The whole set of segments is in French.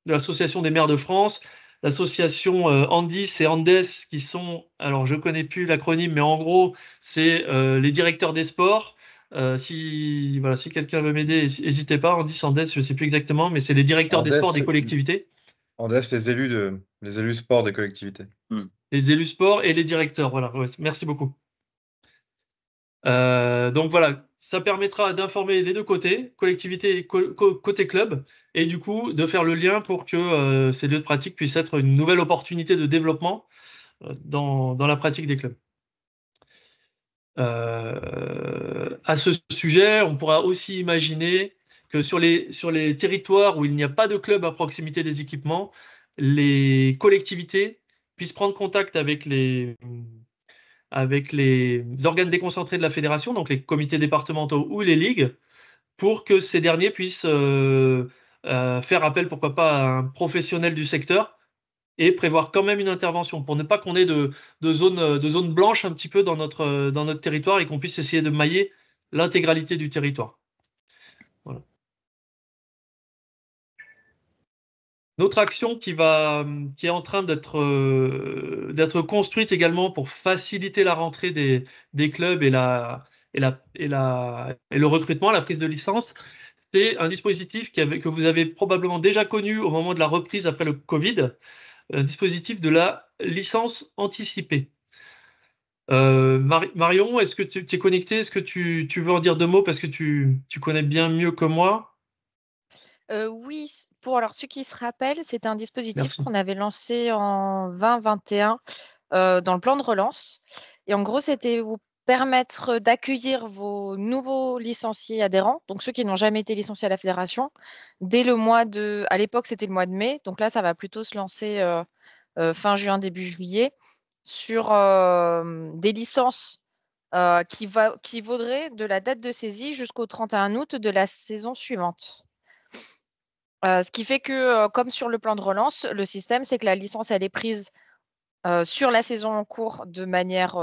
de l'Association des maires de France, l'association Andis et Andes, qui sont, alors je connais plus l'acronyme, mais en gros, c'est les directeurs des sports. Si quelqu'un veut m'aider, n'hésitez pas. Andis, Andes, je sais plus exactement, mais c'est les directeurs des sports des Andes, collectivités, Andes, les élus sport des collectivités. les élus sports et les directeurs. Voilà, ouais, merci beaucoup. Donc voilà, ça permettra d'informer les deux côtés, collectivité et côté club, et du coup de faire le lien pour que ces lieux de pratique puissent être une nouvelle opportunité de développement dans la pratique des clubs. À ce sujet, on pourra aussi imaginer que sur les territoires où il n'y a pas de club à proximité des équipements, les collectivités puissent prendre contact avec les organes déconcentrés de la fédération, donc les comités départementaux ou les ligues, pour que ces derniers puissent faire appel, pourquoi pas, à un professionnel du secteur et prévoir quand même une intervention pour ne pas qu'on ait de zones blanches un petit peu dans notre territoire et qu'on puisse essayer de mailler l'intégralité du territoire. Voilà. Notre action qui est en train d'être construite également pour faciliter la rentrée des clubs et le recrutement, la prise de licence, c'est un dispositif que vous avez probablement déjà connu au moment de la reprise après le Covid, un dispositif de la licence anticipée. Marion, est-ce que tu es connecté? Est-ce que tu veux en dire deux mots parce que tu connais bien mieux que moi? Oui, pour alors ceux qui se rappellent, c'était un dispositif Merci. qu'on avait lancé en 2021 dans le plan de relance. Et en gros, c'était vous permettre d'accueillir vos nouveaux licenciés adhérents, donc ceux qui n'ont jamais été licenciés à la fédération, dès le mois de, à l'époque, c'était le mois de mai. Donc là, ça va plutôt se lancer fin juin, début juillet, sur des licences qui vaudraient de la date de saisie jusqu'au 31 août de la saison suivante. Ce qui fait que, comme sur le plan de relance, le système, c'est que la licence, elle est prise sur la saison en cours de manière,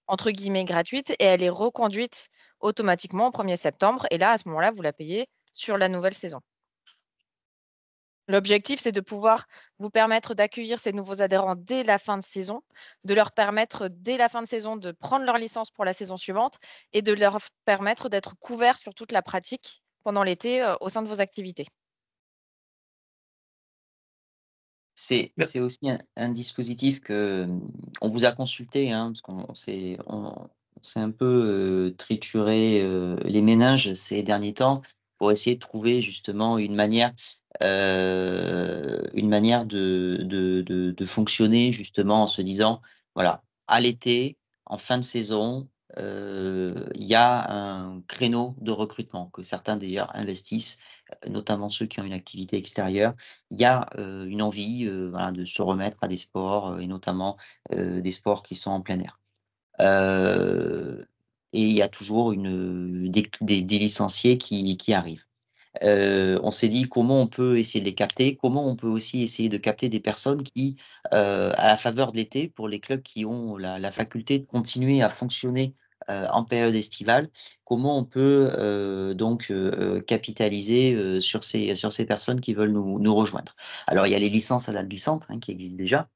entre guillemets, gratuite et elle est reconduite automatiquement au 1er septembre. Et là, à ce moment-là, vous la payez sur la nouvelle saison. L'objectif, c'est de pouvoir vous permettre d'accueillir ces nouveaux adhérents dès la fin de saison, de leur permettre dès la fin de saison de prendre leur licence pour la saison suivante et de leur permettre d'être couverts sur toute la pratique pendant l'été au sein de vos activités. C'est aussi un dispositif que on vous a consulté, hein, parce on s'est un peu trituré les méninges ces derniers temps pour essayer de trouver justement une manière de fonctionner justement en se disant, voilà, à l'été, en fin de saison, il y a un créneau de recrutement que certains d'ailleurs investissent, notamment ceux qui ont une activité extérieure. Il y a une envie voilà, de se remettre à des sports et notamment des sports qui sont en plein air. Et il y a toujours des licenciés qui arrivent. On s'est dit comment on peut essayer de les capter, comment on peut aussi essayer de capter des personnes qui, à la faveur de l'été, pour les clubs qui ont la faculté de continuer à fonctionner en période estivale, comment on peut donc capitaliser sur ces personnes qui veulent nous rejoindre. Alors il y a les licences à date glissante qui existent déjà,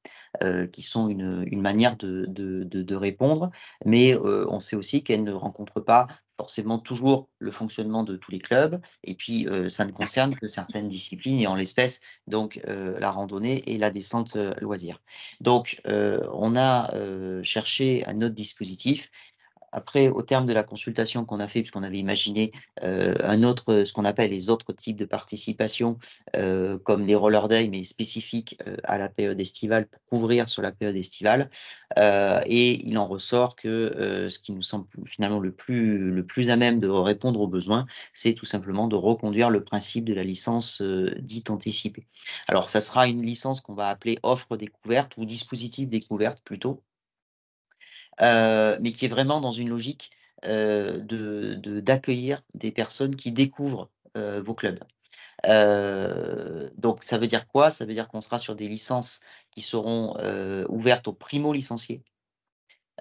qui sont une manière de répondre, mais on sait aussi qu'elles ne rencontrent pas forcément toujours le fonctionnement de tous les clubs. Et puis, ça ne concerne que certaines disciplines, et en l'espèce, donc, la randonnée et la descente loisir. Donc, on a cherché un autre dispositif. Après, au terme de la consultation qu'on a fait, puisqu'on avait imaginé un autre, ce qu'on appelle les autres types de participation, comme les roller day, mais spécifiques à la période estivale, pour couvrir sur la période estivale. Et il en ressort que ce qui nous semble finalement le plus à même de répondre aux besoins, c'est tout simplement de reconduire le principe de la licence dite anticipée. Alors, ça sera une licence qu'on va appeler offre découverte ou dispositif découverte plutôt, mais qui est vraiment dans une logique d'accueillir des personnes qui découvrent vos clubs. Donc, ça veut dire quoi? Ça veut dire qu'on sera sur des licences qui seront ouvertes aux primo-licenciés.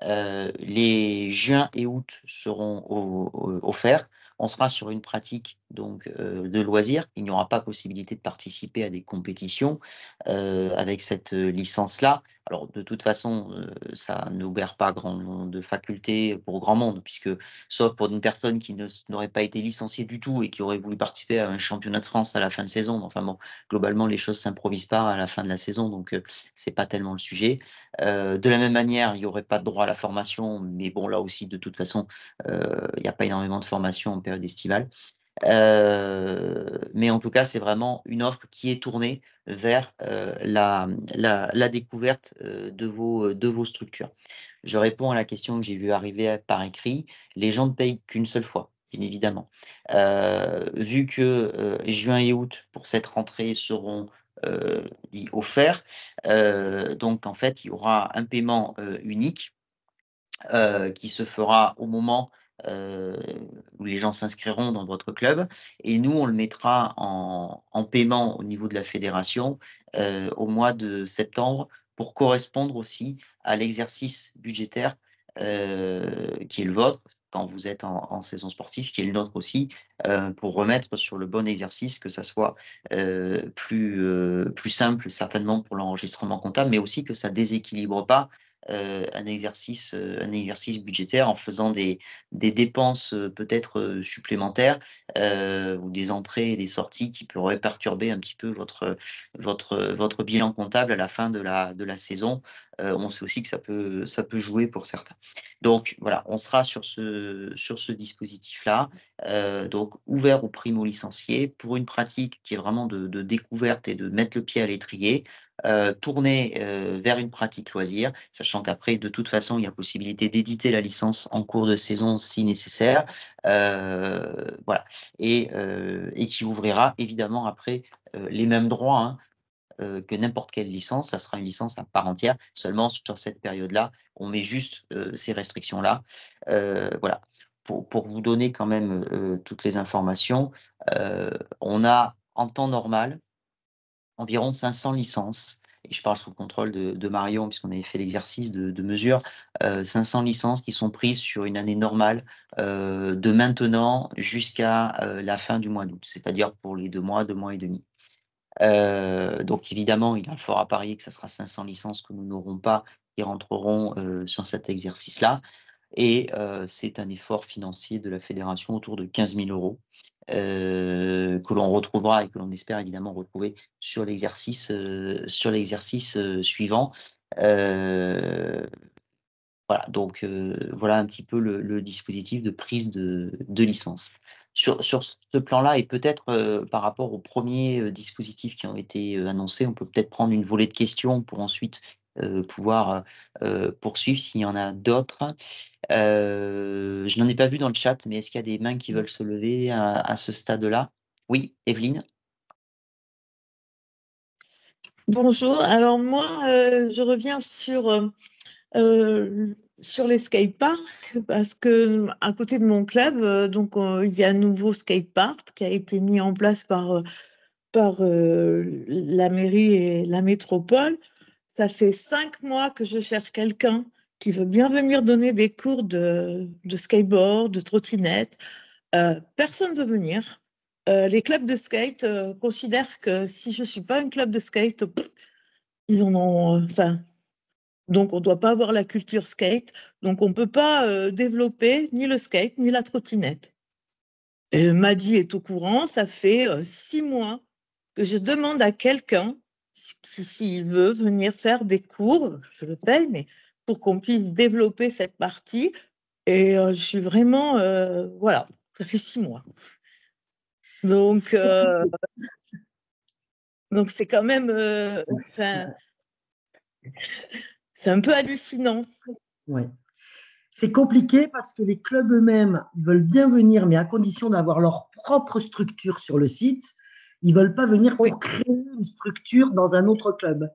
Les juin et août seront offerts. On sera sur une pratique donc de loisirs. Il n'y aura pas possibilité de participer à des compétitions avec cette licence-là. Alors, de toute façon, ça n'ouvre pas de facultés pour grand monde, puisque sauf pour une personne qui n'aurait pas été licenciée du tout et qui aurait voulu participer à un championnat de France à la fin de saison. Enfin bon, globalement, les choses s'improvisent pas à la fin de la saison, donc c'est pas tellement le sujet. De la même manière, il n'y aurait pas de droit à la formation, mais bon, là aussi, de toute façon, il n'y a pas énormément de formation en période estivale. Mais en tout cas, c'est vraiment une offre qui est tournée vers la découverte de vos structures. Je réponds à la question que j'ai vue arriver par écrit. Les gens ne payent qu'une seule fois, bien évidemment. Vu que juin et août, pour cette rentrée, seront dits offerts, donc en fait, il y aura un paiement unique qui se fera au moment où les gens s'inscriront dans votre club. Et nous, on le mettra en paiement au niveau de la fédération au mois de septembre pour correspondre aussi à l'exercice budgétaire qui est le vôtre quand vous êtes en saison sportive, qui est le nôtre aussi, pour remettre sur le bon exercice, que ça soit plus simple certainement pour l'enregistrement comptable, mais aussi que ça déséquilibre pas un exercice budgétaire en faisant des dépenses peut-être supplémentaires ou des entrées et des sorties qui pourraient perturber un petit peu votre bilan comptable à la fin de la saison. On sait aussi que ça peut jouer pour certains. Donc voilà, on sera sur ce dispositif-là, donc ouvert aux primo-licenciés pour une pratique qui est vraiment de découverte et de mettre le pied à l'étrier. Tourner vers une pratique loisir, sachant qu'après, de toute façon, il y a possibilité d'éditer la licence en cours de saison si nécessaire. Voilà. Et qui ouvrira évidemment après les mêmes droits que n'importe quelle licence. Ça sera une licence à part entière. Seulement, sur cette période-là, on met juste ces restrictions-là. Voilà. Pour vous donner quand même toutes les informations, on a en temps normal environ 500 licences, et je parle sous le contrôle de Marion, puisqu'on avait fait l'exercice de mesure, 500 licences qui sont prises sur une année normale de maintenant jusqu'à la fin du mois d'août, c'est-à-dire pour les 2 mois et demi. Donc évidemment, il y a fort à parier que ça sera 500 licences que nous n'aurons pas qui rentreront sur cet exercice-là. Et c'est un effort financier de la fédération autour de 15 000 € que l'on retrouvera et que l'on espère évidemment retrouver sur l'exercice suivant. Voilà, donc voilà un petit peu le dispositif de prise de licence. Sur ce plan-là, et peut-être par rapport aux premiers dispositifs qui ont été annoncés, on peut peut-être prendre une volée de questions pour ensuite pouvoir poursuivre s'il y en a d'autres. Je n'en ai pas vu dans le chat, mais est-ce qu'il y a des mains qui veulent se lever à ce stade-là? Oui, Evelyne? Bonjour, alors moi, je reviens sur les skateparks parce que à côté de mon club, il y a un nouveau skatepark qui a été mis en place par la mairie et la métropole. Ça fait 5 mois que je cherche quelqu'un qui veut bien venir donner des cours de skateboard, de trottinette. Personne ne veut venir. Les clubs de skate considèrent que si je ne suis pas un club de skate, ils en ont. Donc, on ne doit pas avoir la culture skate. Donc, on ne peut pas développer ni le skate ni la trottinette. Et Madi est au courant. Ça fait 6 mois que je demande à quelqu'un s'il veut venir faire des cours. Je le paye, mais pour qu'on puisse développer cette partie. Et je suis vraiment... voilà, ça fait 6 mois. Donc, c'est quand même... c'est un peu hallucinant. Ouais. C'est compliqué parce que les clubs eux-mêmes, ils veulent bien venir, mais à condition d'avoir leur propre structure sur le site. Ils ne veulent pas venir pour créer une structure dans un autre club.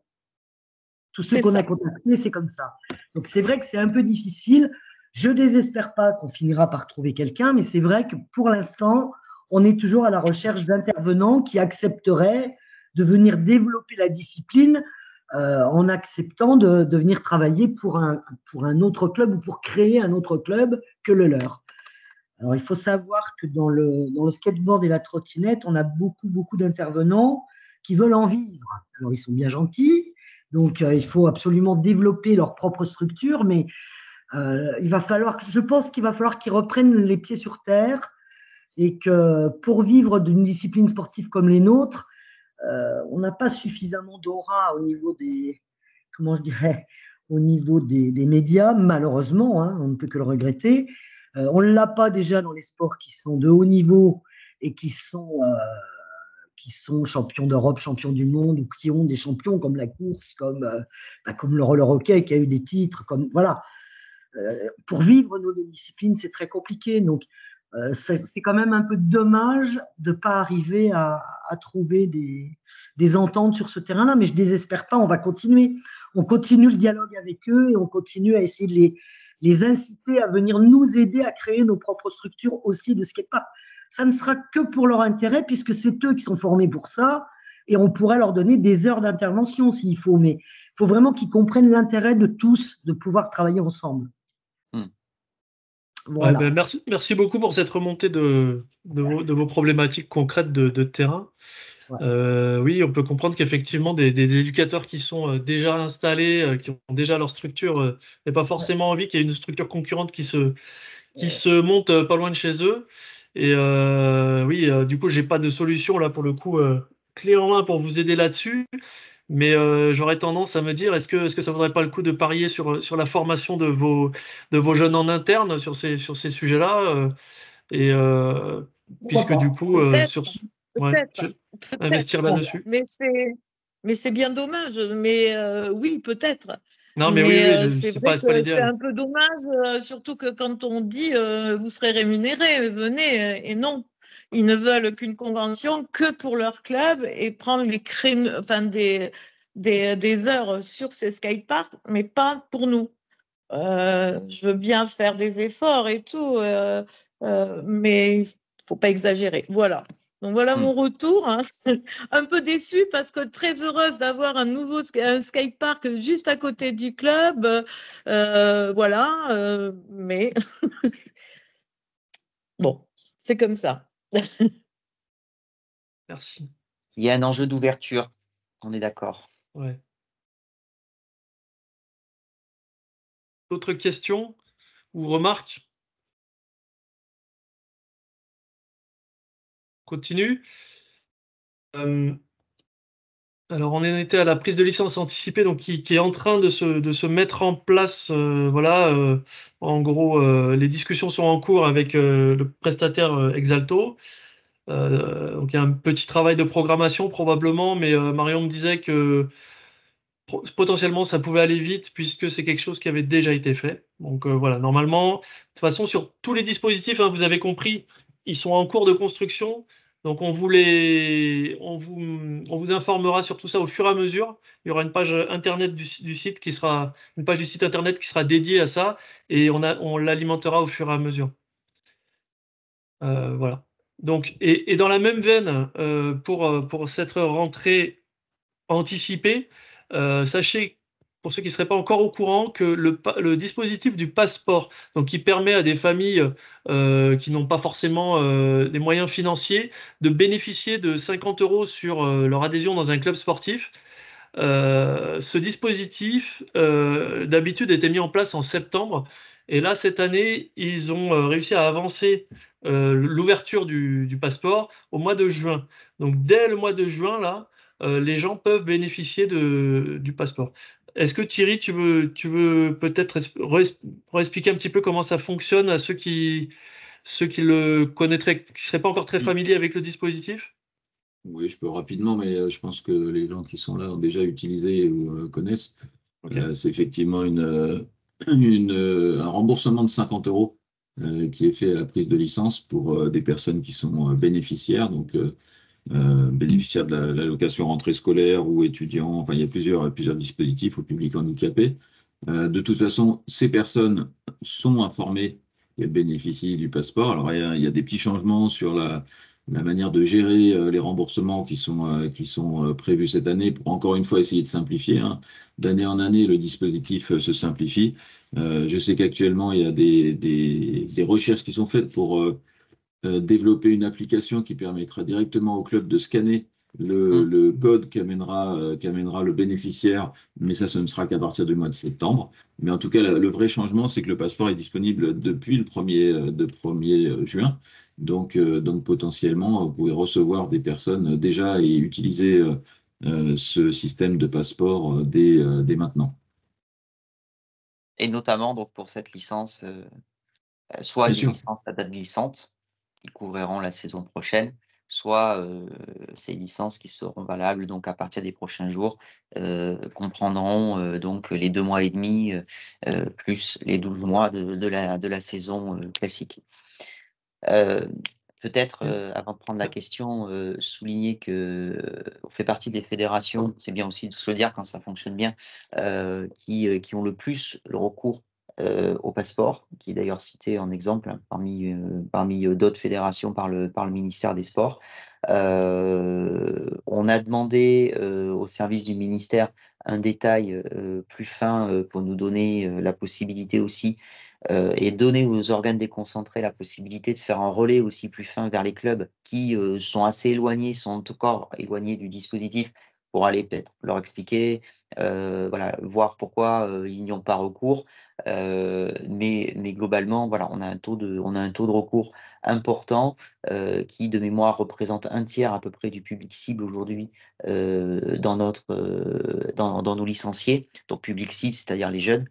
Tous ceux qu'on a contactés, c'est comme ça. Donc, c'est vrai que c'est un peu difficile. Je ne désespère pas qu'on finira par trouver quelqu'un, mais c'est vrai que pour l'instant, on est toujours à la recherche d'intervenants qui accepteraient de venir développer la discipline en acceptant de venir travailler pour un autre club ou pour créer un autre club que le leur. Alors, il faut savoir que dans le skateboard et la trottinette, on a beaucoup d'intervenants qui veulent en vivre. Alors, ils sont bien gentils, donc il faut absolument développer leur propre structure, mais je pense qu'il va falloir qu'ils reprennent les pieds sur terre et que pour vivre d'une discipline sportive comme les nôtres, on n'a pas suffisamment d'aura au niveau comment je dirais, au niveau des médias, malheureusement, hein, on ne peut que le regretter. On ne l'a pas déjà dans les sports qui sont de haut niveau et qui sont champions d'Europe, champions du monde, ou qui ont des champions comme la course, comme le roller hockey qui a eu des titres, comme voilà. Pour vivre nos disciplines, c'est très compliqué. Donc, c'est quand même un peu dommage de ne pas arriver à trouver des ententes sur ce terrain-là, mais je ne désespère pas, on va continuer. On continue le dialogue avec eux et on continue à essayer de les inciter à venir nous aider à créer nos propres structures aussi de skatepark. Ça ne sera que pour leur intérêt, puisque c'est eux qui sont formés pour ça, et on pourrait leur donner des heures d'intervention s'il faut, mais il faut vraiment qu'ils comprennent l'intérêt de tous de pouvoir travailler ensemble. Voilà. Ouais, ben merci beaucoup pour cette remontée de vos problématiques concrètes de terrain. Ouais. Oui, on peut comprendre qu'effectivement, des éducateurs qui sont déjà installés, qui ont déjà leur structure, n'aient pas forcément envie qu'il y ait une structure concurrente qui se monte pas loin de chez eux. Et oui, du coup, j'ai pas de solution là pour le coup clé en main pour vous aider là-dessus. Mais j'aurais tendance à me dire, est-ce que ça vaudrait pas le coup de parier sur la formation de vos jeunes en interne sur ces sujets-là puisque du coup, investir là-dessus. Mais c'est bien dommage. Mais oui, peut-être. Non, mais oui, c'est vrai que c'est un peu dommage, surtout que quand on dit vous serez rémunéré, venez, et non. Ils ne veulent qu'une convention que pour leur club et prendre les créneaux, enfin des heures sur ces skateparks, mais pas pour nous. Je veux bien faire des efforts et tout, mais il ne faut pas exagérer. Voilà. Donc voilà mon retour. Hein. Un peu déçue parce que très heureuse d'avoir un skatepark juste à côté du club. Voilà. Mais bon, c'est comme ça. Merci. Il y a un enjeu d'ouverture, on est d'accord. Ouais. D'autres questions ou remarques? Continue. Alors, on en était à la prise de licence anticipée, donc qui est en train de se mettre en place. Voilà, en gros, les discussions sont en cours avec le prestataire Exalto. Donc, il y a un petit travail de programmation probablement, mais Marion me disait que potentiellement ça pouvait aller vite puisque c'est quelque chose qui avait déjà été fait. Donc voilà, normalement, de toute façon, sur tous les dispositifs, hein, vous avez compris, ils sont en cours de construction. Donc on vous informera sur tout ça au fur et à mesure. Il y aura une page internet du site qui sera une page du site internet qui sera dédiée à ça et on l'alimentera au fur et à mesure. Voilà. Donc et dans la même veine, pour cette rentrée anticipée, sachez, pour ceux qui ne seraient pas encore au courant, que le dispositif du passeport, donc qui permet à des familles qui n'ont pas forcément des moyens financiers de bénéficier de 50 € sur leur adhésion dans un club sportif. Ce dispositif, d'habitude, était mis en place en septembre. Et là, cette année, ils ont réussi à avancer l'ouverture du passeport au mois de juin. Donc, dès le mois de juin, là, les gens peuvent bénéficier du passeport. Est-ce que Thierry, tu veux peut-être réexpliquer un petit peu comment ça fonctionne à ceux qui le connaîtraient, qui ne seraient pas encore très familiers avec le dispositif? Oui, je peux rapidement, mais je pense que les gens qui sont là ont déjà utilisé ou connaissent. Okay. C'est effectivement un remboursement de 50 € qui est fait à la prise de licence pour des personnes qui sont bénéficiaires, donc bénéficiaires de l'allocation rentrée scolaire ou étudiants. Enfin, il y a plusieurs dispositifs au public handicapé. De toute façon, ces personnes sont informées qu'elles bénéficient du passeport. Alors, il y a des petits changements sur la manière de gérer les remboursements qui sont prévus cette année pour encore une fois essayer de simplifier, hein. D'année en année, le dispositif se simplifie. Je sais qu'actuellement, il y a des recherches qui sont faites pour développer une application qui permettra directement au club de scanner le code qu'amènera le bénéficiaire, mais ça, ce ne sera qu'à partir du mois de septembre. Mais en tout cas, le vrai changement, c'est que le passeport est disponible depuis le 1er juin. Donc potentiellement, vous pouvez recevoir des personnes déjà et utiliser ce système de passeport dès maintenant. Et notamment donc pour cette licence, soit Bien les sûr. licences à date glissante qui couvriront la saison prochaine, soit ces licences qui seront valables donc à partir des prochains jours, comprendront donc les 2 mois et demi plus les 12 mois de la saison classique. Peut-être avant de prendre la question, souligner que on fait partie des fédérations, c'est bien aussi de se le dire quand ça fonctionne bien, qui ont le plus le recours au passeport, qui est d'ailleurs cité en exemple hein, parmi d'autres fédérations par le ministère des Sports. On a demandé au service du ministère un détail plus fin pour nous donner la possibilité aussi et donner aux organes déconcentrés la possibilité de faire un relais aussi plus fin vers les clubs qui sont assez éloignés, sont encore éloignés du dispositif pour aller peut-être leur expliquer, voilà, voir pourquoi ils n'y ont pas recours. Mais globalement, voilà, on a un taux de recours important qui, de mémoire, représente un tiers à peu près du public cible aujourd'hui dans nos licenciés. Donc public cible, c'est-à-dire les jeunes.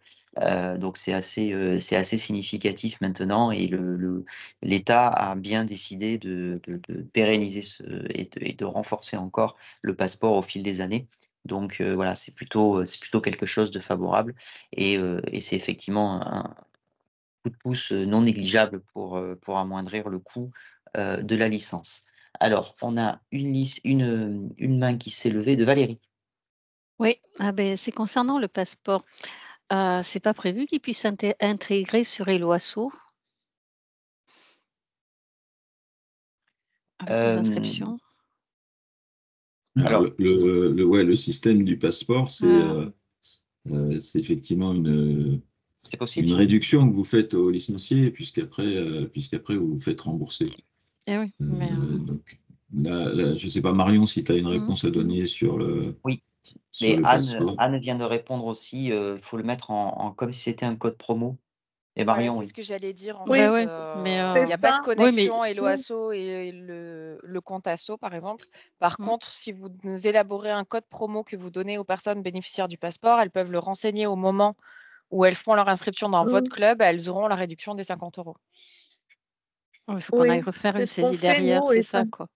Donc c'est assez significatif maintenant et l'État a bien décidé de pérenniser et de renforcer encore le passeport au fil des années. Donc voilà, c'est plutôt quelque chose de favorable et c'est effectivement un coup de pouce non négligeable pour amoindrir le coût de la licence. Alors, on a une main qui s'est levée de Valérie. Oui, c'est concernant le passeport. C'est pas prévu qu'il puisse intégrer sur Eloasso avec les inscriptions? Alors, Alors- le système du passeport, c'est effectivement C'est possible. une réduction que vous faites aux licenciés, puisqu'après vous vous faites rembourser. Eh oui, mais Donc, là, je ne sais pas, Marion, si tu as une Mhm. réponse à donner sur le, Oui. sur Mais le passeport. Anne vient de répondre aussi, il faut le mettre comme si c'était un code promo. Et Marion, c'est oui. ce que j'allais dire en Oui, fait. ouais, mais Il c'est n'y a pas de ça. connexion Hello Asso et le compte Asso par exemple. Par contre, si vous élaborez un code promo que vous donnez aux personnes bénéficiaires du passeport, elles peuvent le renseigner au moment où elles font leur inscription dans votre club, elles auront la réduction des 50 €. il faut qu'on aille refaire c'est une ce qu'on saisie fait, derrière, nous, c'est et ça, quoi.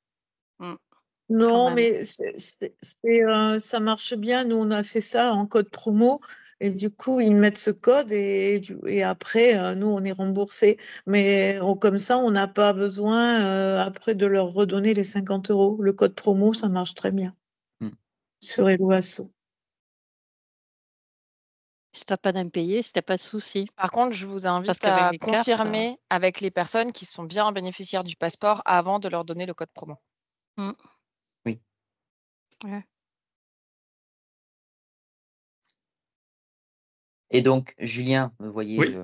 non, même. mais ça marche bien. Nous, on a fait ça en code promo. Et du coup, ils mettent ce code et après, nous, on est remboursé. Mais comme ça, on n'a pas besoin après de leur redonner les 50 €. Le code promo, ça marche très bien sur Eloasso. Si t'as pas d'impayé, si t'as pas de souci. Par contre, je vous invite qu'avec à les cartes, confirmer avec les personnes qui sont bien bénéficiaires du passeport avant de leur donner le code promo. Oui. Ouais. Et donc, Julien, vous voyez Oui.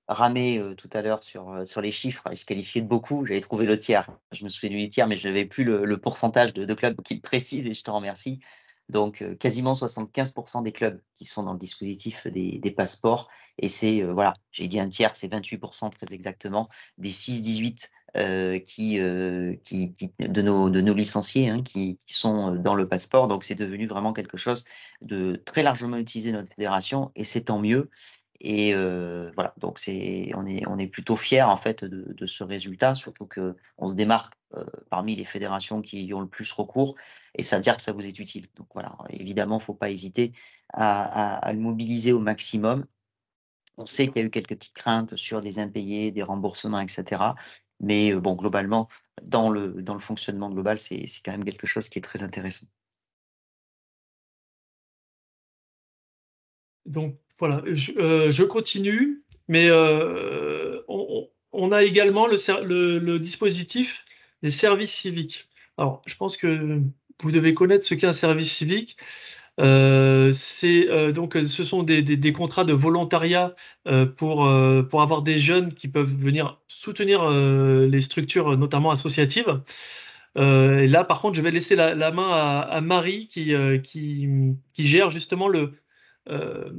ramer tout à l'heure sur les chiffres, je qualifiais de beaucoup, j'avais trouvé le tiers. Je me souviens du tiers, mais je n'avais plus le pourcentage de clubs qui le précise et je te remercie. Donc, quasiment 75% des clubs qui sont dans le dispositif des passeports. Et c'est, voilà, j'ai dit un tiers, c'est 28% très exactement, des 6-18 de nos licenciés hein, qui sont dans le passeport. Donc, c'est devenu vraiment quelque chose de très largement utilisé dans notre fédération et c'est tant mieux. Et voilà, donc on est plutôt fiers en fait de ce résultat, surtout qu'on se démarque parmi les fédérations qui y ont le plus recours et ça veut dire que ça vous est utile. Donc voilà, évidemment, il ne faut pas hésiter à le mobiliser au maximum. On sait qu'il y a eu quelques petites craintes sur des impayés, des remboursements, etc. Mais bon, globalement, dans le fonctionnement global, c'est quand même quelque chose qui est très intéressant. Donc voilà, je continue, mais on a également le dispositif les services civiques. Alors, je pense que vous devez connaître ce qu'est un service civique. Donc, ce sont des contrats de volontariat pour avoir des jeunes qui peuvent venir soutenir les structures, notamment associatives. Et là, par contre, je vais laisser la main à Marie qui gère justement euh,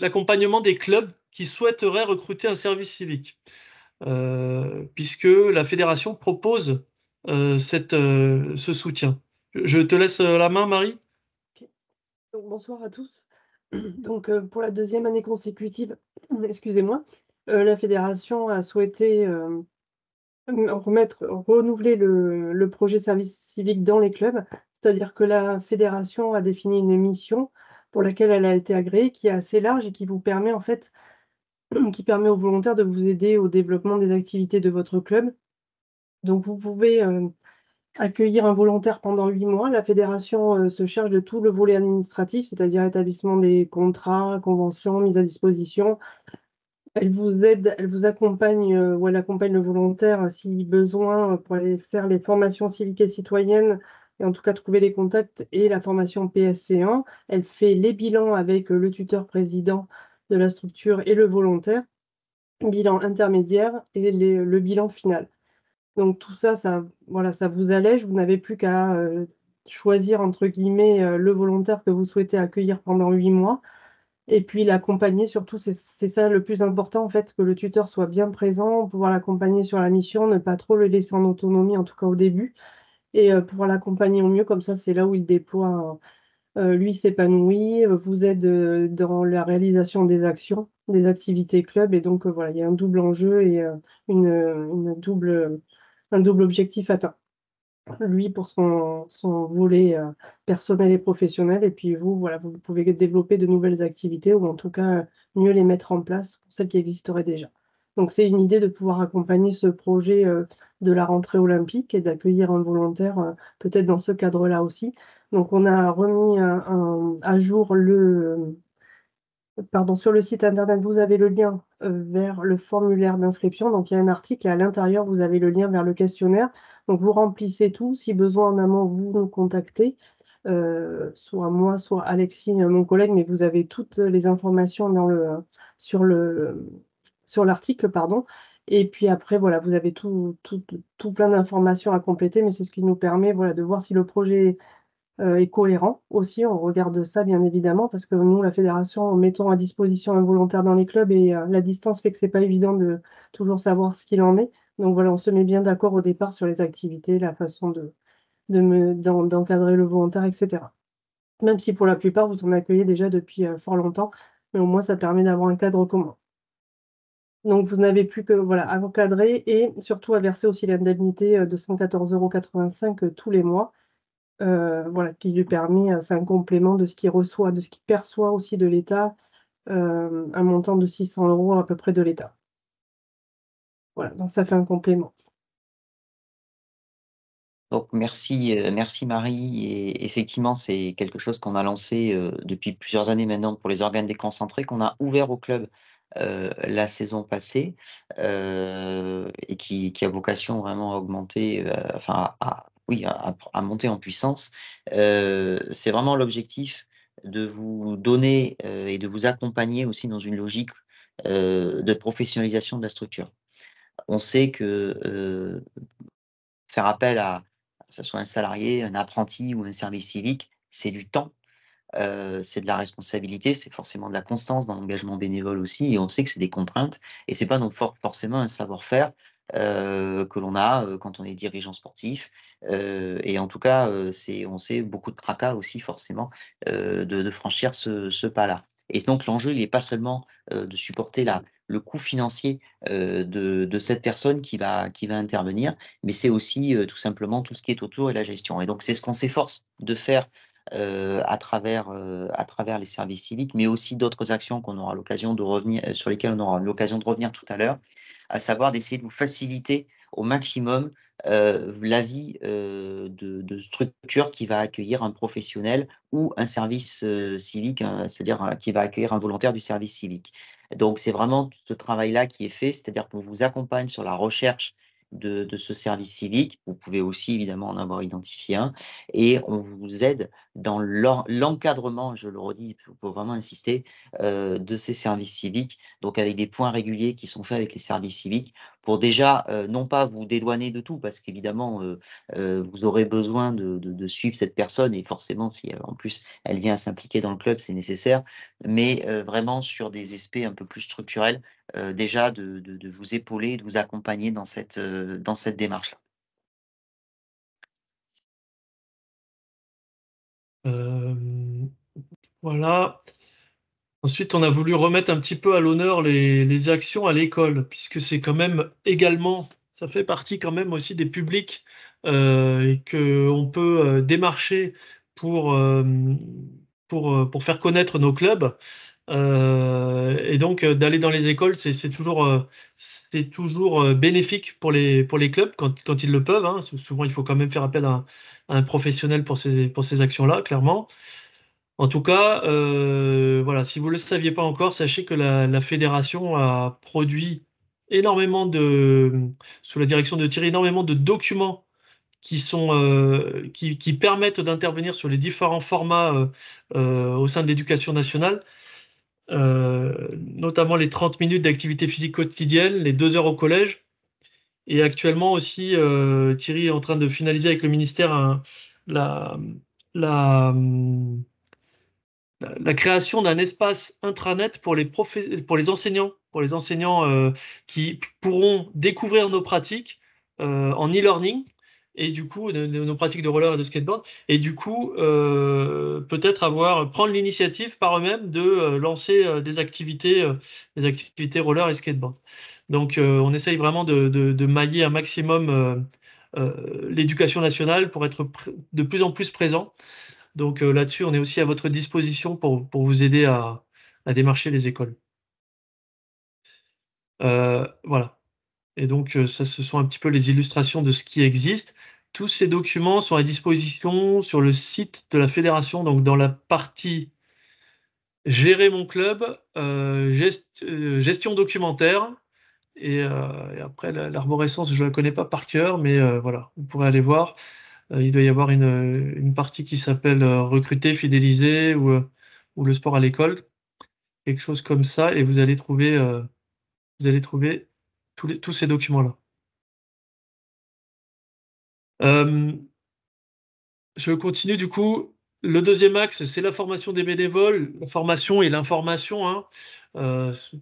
l'accompagnement des clubs qui souhaiteraient recruter un service civique, puisque la fédération propose ce soutien. Je te laisse la main, Marie. Ok. Donc, bonsoir à tous. Donc, pour la deuxième année consécutive, excusez-moi, la fédération a souhaité renouveler le projet service civique dans les clubs, c'est-à-dire que la fédération a défini une mission pour laquelle elle a été agréée, qui est assez large et qui vous permet en fait, qui permet aux volontaires de vous aider au développement des activités de votre club. Donc vous pouvez accueillir un volontaire pendant 8 mois. La fédération se charge de tout le volet administratif, c'est-à-dire établissement des contrats, conventions, mise à disposition. Elle vous aide, elle vous accompagne ou elle accompagne le volontaire si besoin pour aller faire les formations civiques et citoyennes et en tout cas trouver les contacts et la formation PSC1. Elle fait les bilans avec le tuteur président de la structure et le volontaire, bilan intermédiaire et le bilan final. Donc tout ça, voilà, ça vous allège. Vous n'avez plus qu'à choisir entre guillemets le volontaire que vous souhaitez accueillir pendant 8 mois. Et puis l'accompagner, surtout, c'est ça le plus important, en fait, que le tuteur soit bien présent, pouvoir l'accompagner sur la mission, ne pas trop le laisser en autonomie, en tout cas au début, et pouvoir l'accompagner au mieux, comme ça, c'est là où il déploie, lui s'épanouit, vous aide dans la réalisation des actions, des activités club, et donc voilà, il y a un double enjeu et un double objectif atteint. Lui pour son volet personnel et professionnel, et puis vous, voilà, vous pouvez développer de nouvelles activités ou en tout cas mieux les mettre en place pour celles qui existeraient déjà. Donc c'est une idée de pouvoir accompagner ce projet de la rentrée olympique et d'accueillir un volontaire peut-être dans ce cadre-là aussi. Donc on a remis à jour sur le site internet, vous avez le lien vers le formulaire d'inscription. Donc, il y a un article et à l'intérieur, vous avez le lien vers le questionnaire. Donc, vous remplissez tout. Si besoin en amont, vous nous contactez, soit moi, soit Alexis, mon collègue, mais vous avez toutes les informations sur l'article, pardon. Et puis après, voilà, vous avez tout plein d'informations à compléter, mais c'est ce qui nous permet, voilà, de voir si le projet est cohérent aussi. On regarde ça, bien évidemment, parce que nous, la fédération, mettons à disposition un volontaire dans les clubs et la distance fait que c'est pas évident de toujours savoir ce qu'il en est. Donc voilà, on se met bien d'accord au départ sur les activités, la façon d'encadrer le volontaire, etc. Même si pour la plupart, vous en accueillez déjà depuis fort longtemps, mais au moins, ça permet d'avoir un cadre commun. Donc, vous n'avez plus que voilà, à encadrer et surtout à verser aussi l'indemnité de 114,85 € tous les mois. Voilà, qui lui permet, c'est un complément de ce qu'il reçoit, de ce qu'il perçoit aussi de l'État, un montant de 600 € à peu près de l'État. Voilà, donc ça fait un complément. Donc merci Marie. Et effectivement, c'est quelque chose qu'on a lancé depuis plusieurs années maintenant pour les organes déconcentrés, qu'on a ouvert au club la saison passée et qui a vocation vraiment à augmenter, enfin à monter en puissance. C'est vraiment l'objectif de vous donner et de vous accompagner aussi dans une logique de professionnalisation de la structure. On sait que faire appel à que ce soit un salarié, un apprenti ou un service civique, c'est du temps, c'est de la responsabilité, c'est forcément de la constance dans l'engagement bénévole aussi, et on sait que c'est des contraintes, et c'est pas donc forcément un savoir-faire que l'on a quand on est dirigeant sportif, et en tout cas, on sait beaucoup de tracas aussi forcément de franchir ce pas-là. Et donc l'enjeu, il n'est pas seulement de supporter le coût financier de cette personne qui va intervenir, mais c'est aussi tout simplement tout ce qui est autour et la gestion. Et donc c'est ce qu'on s'efforce de faire à travers les services civiques, mais aussi d'autres actions qu'on aura l'occasion de revenir, sur lesquelles on aura l'occasion de revenir tout à l'heure, à savoir d'essayer de vous faciliter au maximum la vie de structure qui va accueillir un professionnel ou un service civique, c'est-à-dire qui va accueillir un volontaire du service civique. Donc c'est vraiment ce travail-là qui est fait, c'est-à-dire qu'on vous accompagne sur la recherche de ce service civique. Vous pouvez aussi évidemment en avoir identifié un et on vous aide dans l'encadrement, je le redis, pour vraiment insister, de ces services civiques, donc avec des points réguliers qui sont faits avec les services civiques pour déjà, non pas vous dédouaner de tout, parce qu'évidemment, vous aurez besoin de suivre cette personne et forcément, si en plus elle vient à s'impliquer dans le club, c'est nécessaire, mais vraiment sur des aspects un peu plus structurels, déjà de vous épauler, de vous accompagner dans cette démarche-là. Voilà. Ensuite, on a voulu remettre un petit peu à l'honneur les actions à l'école, puisque c'est quand même également, ça fait partie quand même aussi des publics et qu'on peut démarcher pour faire connaître nos clubs. Et donc, d'aller dans les écoles, c'est toujours bénéfique pour les clubs quand ils le peuvent, hein. Souvent, il faut quand même faire appel à un professionnel pour ces actions-là, clairement. En tout cas, voilà, si vous ne le saviez pas encore, sachez que la fédération a produit énormément sous la direction de Thierry, énormément de documents qui permettent d'intervenir sur les différents formats au sein de l'éducation nationale, notamment les 30 minutes d'activité physique quotidienne, les 2 heures au collège. Et actuellement aussi, Thierry est en train de finaliser avec le ministère la, la, la création d'un espace intranet pour les enseignants, qui pourront découvrir nos pratiques en e-learning et du coup nos pratiques de roller et de skateboard et du coup peut-être prendre l'initiative par eux-mêmes de lancer des activités roller et skateboard. Donc on essaye vraiment de mailler un maximum l'éducation nationale pour être de plus en plus présent. Donc là-dessus, on est aussi à votre disposition pour vous aider à démarcher les écoles. Voilà. Et donc ça, ce sont un petit peu les illustrations de ce qui existe. Tous ces documents sont à disposition sur le site de la fédération, donc dans la partie Gérer mon club, gestion documentaire. Et après, l'arborescence, je ne la connais pas par cœur, mais voilà, vous pourrez aller voir. Il doit y avoir une partie qui s'appelle recruter, fidéliser ou le sport à l'école, quelque chose comme ça, et vous allez trouver tous ces documents-là. Je continue du coup. Le deuxième axe, c'est la formation des bénévoles, la formation et l'information, hein.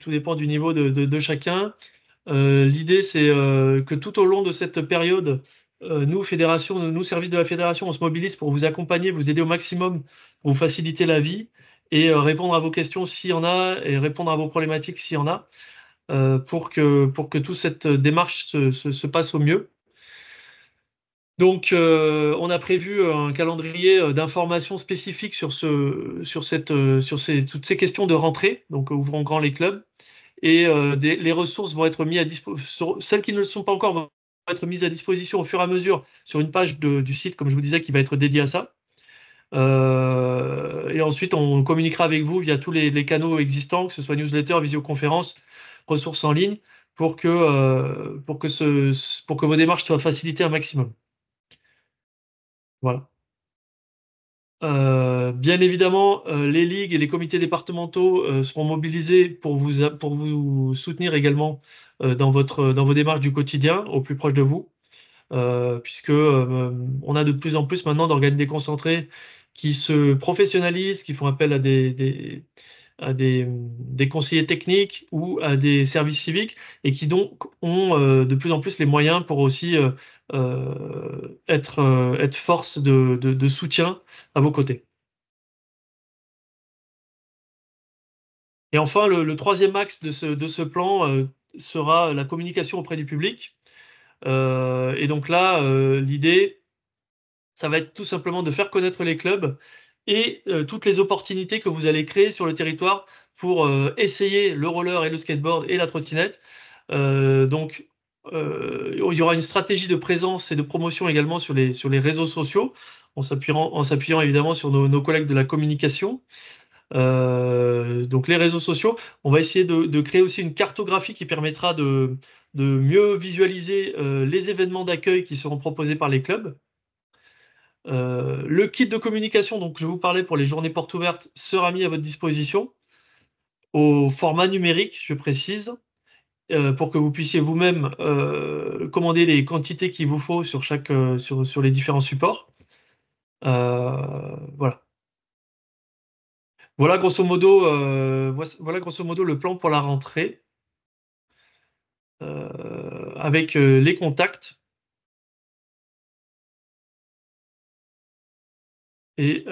Tout dépend du niveau de chacun. L'idée, c'est que tout au long de cette période, nous, services de la fédération, on se mobilise pour vous accompagner, vous aider au maximum, pour vous faciliter la vie et répondre à vos questions s'il y en a et répondre à vos problématiques s'il y en a, pour que toute cette démarche se passe au mieux. Donc, on a prévu un calendrier d'informations spécifiques sur toutes ces questions de rentrée, donc ouvrons grand les clubs. Et les ressources vont être mises à disposition. Celles qui ne le sont pas encore vont être mises à disposition au fur et à mesure sur une page du site, comme je vous disais, qui va être dédiée à ça. Et ensuite, on communiquera avec vous via tous les canaux existants, que ce soit newsletter, visioconférence, ressources en ligne, pour que vos démarches soient facilitées un maximum. Voilà. Bien évidemment, les ligues et les comités départementaux seront mobilisés pour vous soutenir également dans vos démarches du quotidien, au plus proche de vous, puisque on a de plus en plus maintenant d'organes déconcentrés qui se professionnalisent, qui font appel à des conseillers techniques ou à des services civiques et qui donc ont de plus en plus les moyens pour aussi être force de soutien à vos côtés. Et enfin, le troisième axe de ce plan sera la communication auprès du public. Et donc là, l'idée, ça va être tout simplement de faire connaître les clubs et toutes les opportunités que vous allez créer sur le territoire pour essayer le roller et le skateboard et la trottinette. Donc, il y aura une stratégie de présence et de promotion également sur les réseaux sociaux, en s'appuyant évidemment sur nos collègues de la communication. Donc les réseaux sociaux, on va essayer de créer aussi une cartographie qui permettra de de mieux visualiser les événements d'accueil qui seront proposés par les clubs. Le kit de communication, donc je vous parlais pour les journées portes ouvertes, sera mis à votre disposition au format numérique, je précise, pour que vous puissiez vous-même commander les quantités qu'il vous faut sur sur les différents supports. Voilà. Voilà grosso modo, voilà grosso modo le plan pour la rentrée, avec les contacts. Et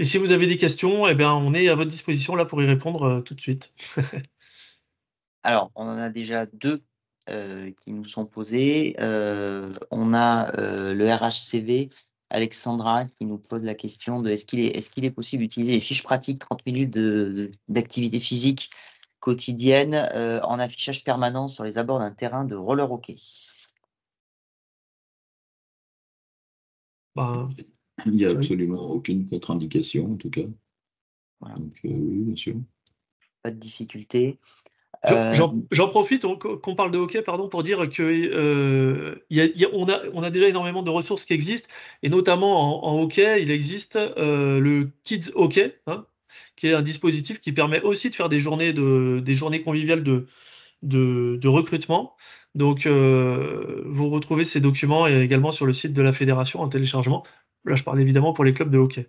si vous avez des questions, eh bien, on est à votre disposition là pour y répondre tout de suite. Alors, on en a déjà 2 qui nous sont posés. On a le RHCV, Alexandra, qui nous pose la question de est-ce qu'il est possible d'utiliser les fiches pratiques 30 minutes d'activité physique quotidienne en affichage permanent sur les abords d'un terrain de roller hockey? Ben, Il n'y a oui. absolument aucune contre-indication, en tout cas. Voilà. Donc, oui, bien sûr. Pas de difficulté. J'en profite qu'on parle de hockey, pardon, pour dire que on a déjà énormément de ressources qui existent, et notamment en hockey, il existe le Kids Hockey, hein, qui est un dispositif qui permet aussi de faire des journées conviviales de recrutement. Donc, vous retrouvez ces documents également sur le site de la fédération en téléchargement. Là, je parle évidemment pour les clubs de hockey.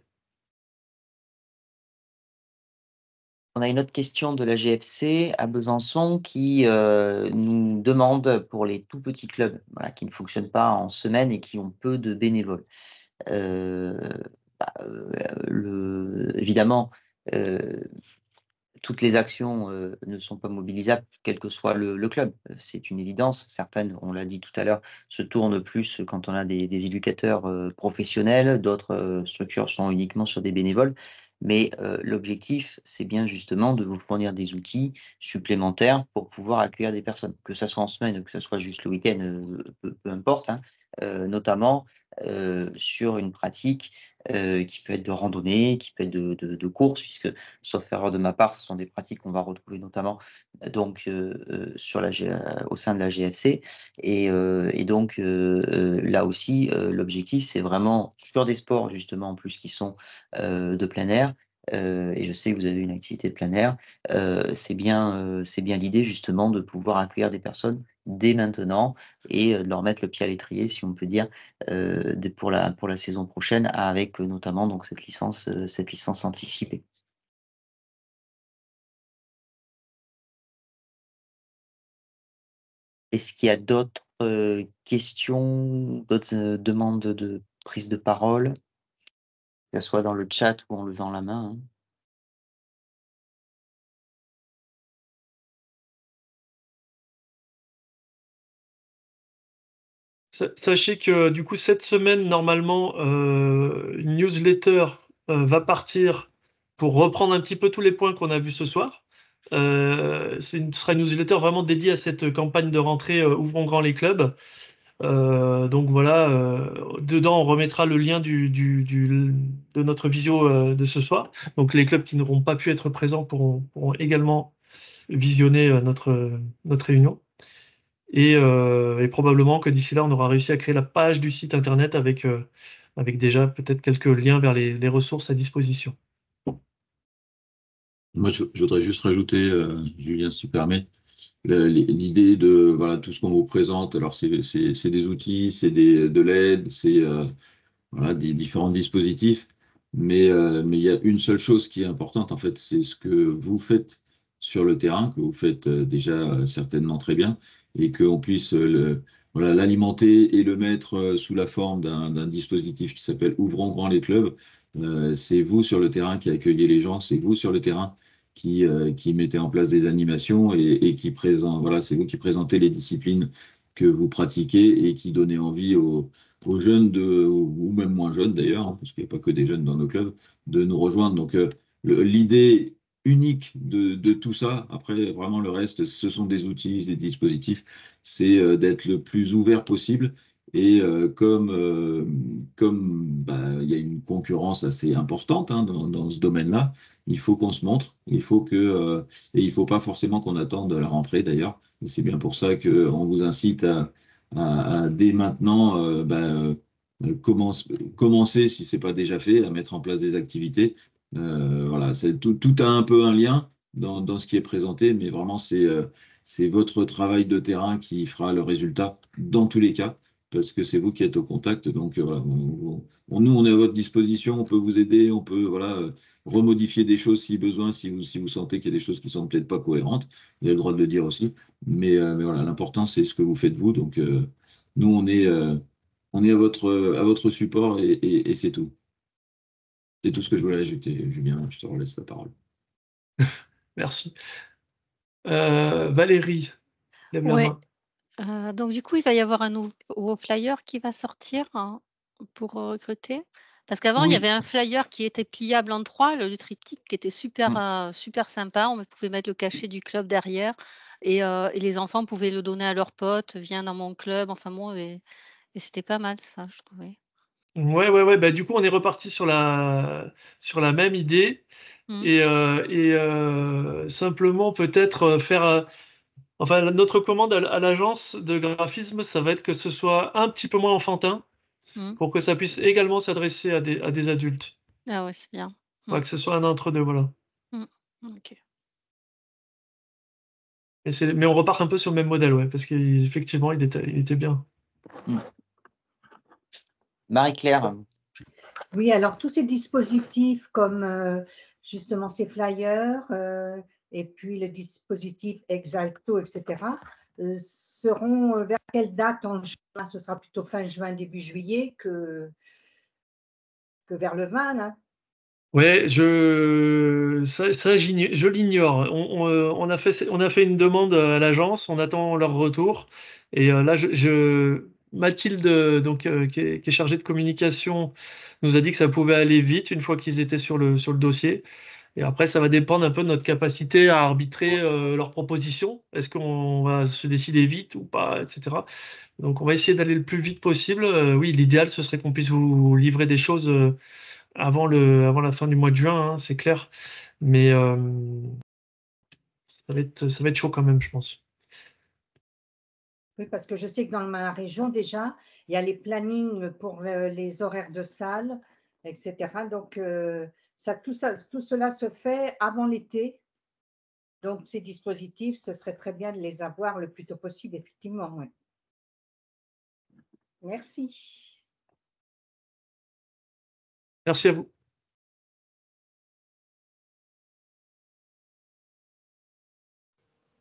On a une autre question de la GFC à Besançon qui nous demande pour les tout petits clubs voilà, qui ne fonctionnent pas en semaine et qui ont peu de bénévoles. Évidemment, toutes les actions ne sont pas mobilisables, quel que soit le club. C'est une évidence. Certaines, on l'a dit tout à l'heure, se tournent plus quand on a des éducateurs professionnels, d'autres structures sont uniquement sur des bénévoles. Mais l'objectif, c'est bien justement de vous fournir des outils supplémentaires pour pouvoir accueillir des personnes, que ce soit en semaine, que ce soit juste le week-end, peu importe, hein, notamment sur une pratique qui peut être de randonnée, qui peut être de course, puisque, sauf erreur de ma part, ce sont des pratiques qu'on va retrouver notamment donc, au sein de la GFC. Et donc, là aussi, l'objectif, c'est vraiment sur des sports, justement, en plus, qui sont de plein air. Et je sais que vous avez une activité de plein air. C'est bien l'idée, justement, de pouvoir accueillir des personnes dès maintenant et de leur mettre le pied à l'étrier, si on peut dire, pour la saison prochaine, avec notamment donc, cette licence anticipée. Est-ce qu'il y a d'autres questions, d'autres demandes de prise de parole, que ce soit dans le chat ou en levant la main, hein. Sachez que du coup, cette semaine, normalement, une newsletter va partir pour reprendre un petit peu tous les points qu'on a vus ce soir. Ce sera une newsletter vraiment dédiée à cette campagne de rentrée Ouvrons grand les clubs. Donc voilà, dedans, on remettra le lien de notre visio de ce soir. Donc les clubs qui n'auront pas pu être présents pourront également visionner notre réunion. Et probablement que d'ici là, on aura réussi à créer la page du site internet avec déjà peut-être quelques liens vers les ressources à disposition. Moi, je voudrais juste rajouter, Julien, si tu permets, l'idée de voilà, tout ce qu'on vous présente. Alors, c'est des outils, c'est de l'aide, c'est voilà, des différents dispositifs. Mais il y a une seule chose qui est importante, en fait, c'est ce que vous faites sur le terrain, que vous faites déjà certainement très bien, et qu'on puisse voilà, l'alimenter et le mettre sous la forme d'un dispositif qui s'appelle Ouvrons grand les clubs. C'est vous sur le terrain qui accueillez les gens, c'est vous sur le terrain qui mettez en place des animations et qui voilà, c'est vous qui présentez les disciplines que vous pratiquez et qui donnez envie aux jeunes, ou même moins jeunes d'ailleurs, hein, parce qu'il n'y a pas que des jeunes dans nos clubs, de nous rejoindre. Donc l'idée unique de tout ça, après vraiment le reste, ce sont des outils, des dispositifs, c'est d'être le plus ouvert possible. Et comme il y a une concurrence assez importante hein, dans ce domaine-là. Il faut qu'on se montre. Il faut et il faut pas forcément qu'on attende la rentrée d'ailleurs. Et c'est bien pour ça qu'on vous incite dès maintenant commencer, si c'est pas déjà fait, à mettre en place des activités. Voilà, tout a un peu un lien dans ce qui est présenté, mais vraiment c'est votre travail de terrain qui fera le résultat dans tous les cas, parce que c'est vous qui êtes au contact. Donc voilà, nous on est à votre disposition, on peut vous aider, on peut remodifier des choses si besoin, si vous sentez qu'il y a des choses qui sont peut-être pas cohérentes, vous avez le droit de le dire aussi. Mais voilà, l'important c'est ce que vous faites vous. Donc nous on est à votre support et c'est tout. C'est tout ce que je voulais ajouter. Julien, je te relaisse la parole. Merci. Valérie, lève la Ouais. main. Donc du coup, il va y avoir un nouveau flyer qui va sortir hein, pour recruter. Parce qu'avant, il y Oui. avait un flyer qui était pliable en 3, le triptyque, qui était super, super sympa. On pouvait mettre le cachet du club derrière et les enfants pouvaient le donner à leurs potes, viens dans mon club, enfin bon, et c'était pas mal ça, je trouvais. Ouais. Bah, du coup, on est reparti sur la même idée Mmh. et simplement peut-être faire. Enfin, notre commande à l'agence de graphisme, ça va être que ce soit un petit peu moins enfantin Mmh. pour que ça puisse également s'adresser à des adultes. Ah ouais, c'est bien. Faudra que ce soit un entre-deux, voilà. OK. Mais on repart un peu sur le même modèle, ouais, parce qu'effectivement, il était bien. Marie-Claire, Oui, alors tous ces dispositifs comme justement ces flyers et puis le dispositif Exalto, etc., seront vers quelle date en juin? Ce sera plutôt fin juin, début juillet que vers le 20, là. Ouais, je l'ignore. On a fait une demande à l'agence, on attend leur retour. Et là, Mathilde, donc, qui est chargée de communication, nous a dit que ça pouvait aller vite une fois qu'ils étaient sur le dossier. Et après, ça va dépendre un peu de notre capacité à arbitrer leurs propositions. Est-ce qu'on va se décider vite ou pas, etc. Donc, on va essayer d'aller le plus vite possible. Oui, l'idéal, ce serait qu'on puisse vous livrer des choses avant la fin du mois de juin, hein, c'est clair. Mais ça va être chaud quand même, je pense. Oui, parce que je sais que dans ma région, déjà, il y a les plannings pour les horaires de salle, etc. Donc, tout cela se fait avant l'été. Donc, ces dispositifs, ce serait très bien de les avoir le plus tôt possible, effectivement. Ouais. Merci. Merci à vous.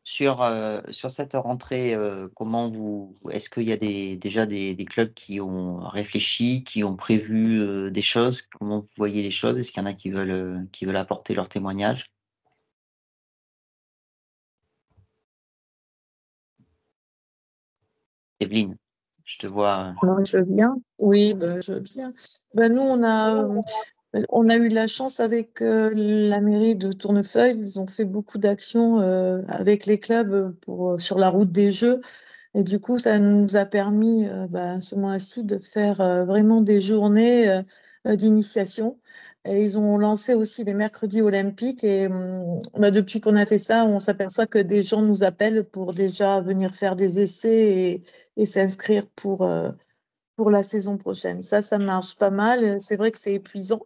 sur cette rentrée, est-ce qu'il y a déjà des clubs qui ont réfléchi, qui ont prévu des choses? Comment vous voyez les choses? Est-ce qu'il y en a qui veulent apporter leur témoignage? Evelyne, je te vois. Moi, je veux bien. Oui, je veux bien. Nous, on a eu la chance avec la mairie de Tournefeuille. Ils ont fait beaucoup d'actions avec les clubs sur la route des Jeux. Et du coup, ça nous a permis ce mois-ci de faire vraiment des journées d'initiation. Et ils ont lancé aussi les mercredis olympiques. Et depuis qu'on a fait ça, on s'aperçoit que des gens nous appellent pour déjà venir faire des essais et s'inscrire pour la saison prochaine. Ça marche pas mal. C'est vrai que c'est épuisant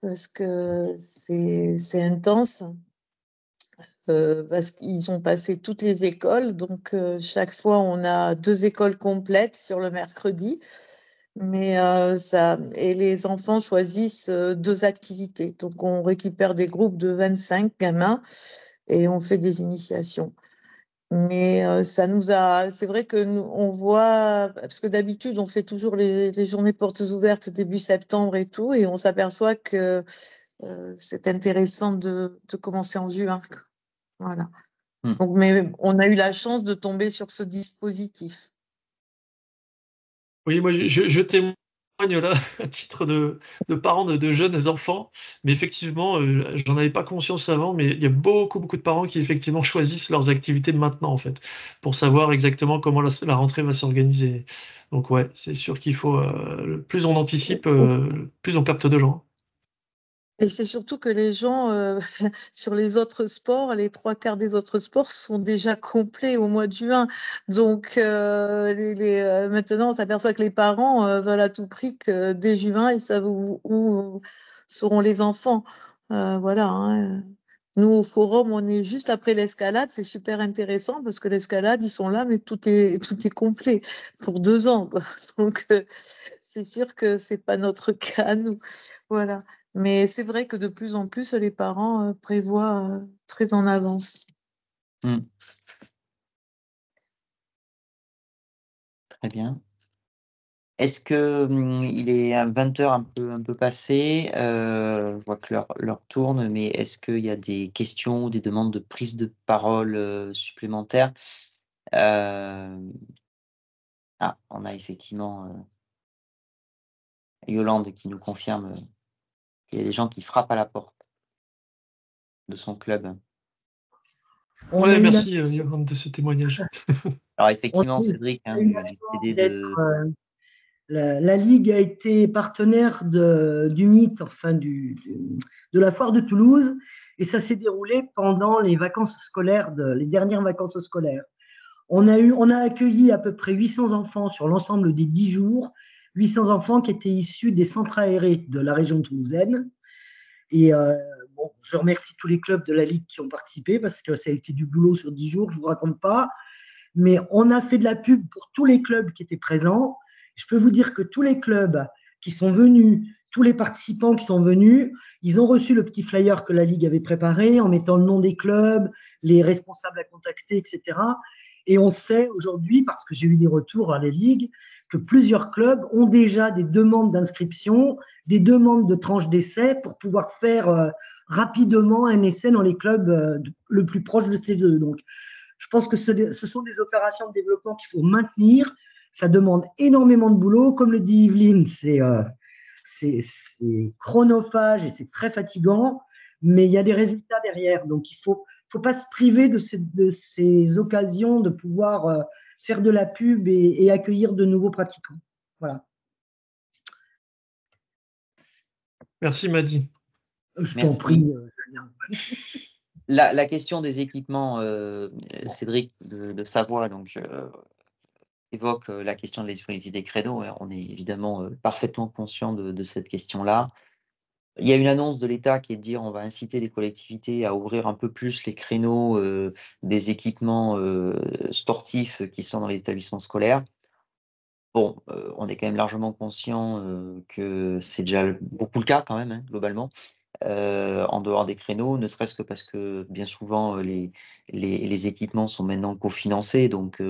parce que c'est intense. Parce qu'ils ont passé toutes les écoles, donc chaque fois on a 2 écoles complètes sur le mercredi, mais et les enfants choisissent 2 activités. Donc on récupère des groupes de 25 gamins et on fait des initiations. Mais c'est vrai que on voit, parce que d'habitude on fait toujours les journées portes ouvertes début septembre et tout, et on s'aperçoit que c'est intéressant de commencer en juin. Voilà. Donc, mais on a eu la chance de tomber sur ce dispositif. Oui, moi, je témoigne là à titre de parent de jeunes enfants, mais effectivement, j'en avais pas conscience avant, mais il y a beaucoup de parents qui effectivement choisissent leurs activités maintenant, en fait, pour savoir exactement comment la rentrée va s'organiser. Donc ouais, c'est sûr qu'il faut, plus on anticipe, plus on capte de gens. Et c'est surtout que les gens, sur les autres sports, les 3/4 des autres sports sont déjà complets au mois de juin. Donc, maintenant, on s'aperçoit que les parents veulent à tout prix que dès juin, ils savent où seront les enfants. Voilà, hein. Nous, au forum, on est juste après l'escalade. C'est super intéressant parce que l'escalade, ils sont là, mais tout est complet pour 2 ans, quoi. Donc, c'est sûr que c'est pas notre cas, nous. Voilà. Mais c'est vrai que de plus en plus, les parents prévoient très en avance. Très bien. Est-ce que il est à 20h un peu passé, je vois que l'heure tourne, mais est-ce qu'il y a des questions ou des demandes de prise de parole supplémentaires? On a effectivement Yolande qui nous confirme qu'il y a des gens qui frappent à la porte de son club. Ouais, merci Yolande de ce témoignage. Alors effectivement, Cédric, du CD La Ligue a été partenaire du MIT, enfin de la foire de Toulouse, et ça s'est déroulé pendant les vacances scolaires, les dernières vacances scolaires. On a accueilli à peu près 800 enfants sur l'ensemble des 10 jours, 800 enfants qui étaient issus des centres aérés de la région toulousaine. Et je remercie tous les clubs de la Ligue qui ont participé parce que ça a été du boulot sur 10 jours, je ne vous raconte pas. Mais on a fait de la pub pour tous les clubs qui étaient présents. Je peux vous dire que tous les clubs qui sont venus, tous les participants qui sont venus, ils ont reçu le petit flyer que la Ligue avait préparé en mettant le nom des clubs, les responsables à contacter, etc. Et on sait aujourd'hui, parce que j'ai eu des retours à la Ligue, que plusieurs clubs ont déjà des demandes d'inscription, des demandes de tranches d'essai pour pouvoir faire rapidement un essai dans les clubs le plus proche de chez eux. Donc, je pense que ce sont des opérations de développement qu'il faut maintenir. Ça demande énormément de boulot. Comme le dit Yveline, c'est chronophage et c'est très fatigant, mais il y a des résultats derrière. Donc, il ne faut pas se priver de ces occasions de pouvoir faire de la pub et accueillir de nouveaux pratiquants. Voilà. Merci Madi. Je t'en prie. La question des équipements, Cédric de Savoie, donc évoque la question de la disponibilité des créneaux. On est évidemment parfaitement conscient de cette question-là. Il y a une annonce de l'État qui est de dire on va inciter les collectivités à ouvrir un peu plus les créneaux des équipements sportifs qui sont dans les établissements scolaires. Bon, on est quand même largement conscient que c'est déjà beaucoup le cas quand même, hein, globalement. En dehors des créneaux, ne serait-ce que parce que bien souvent les équipements sont maintenant cofinancés, donc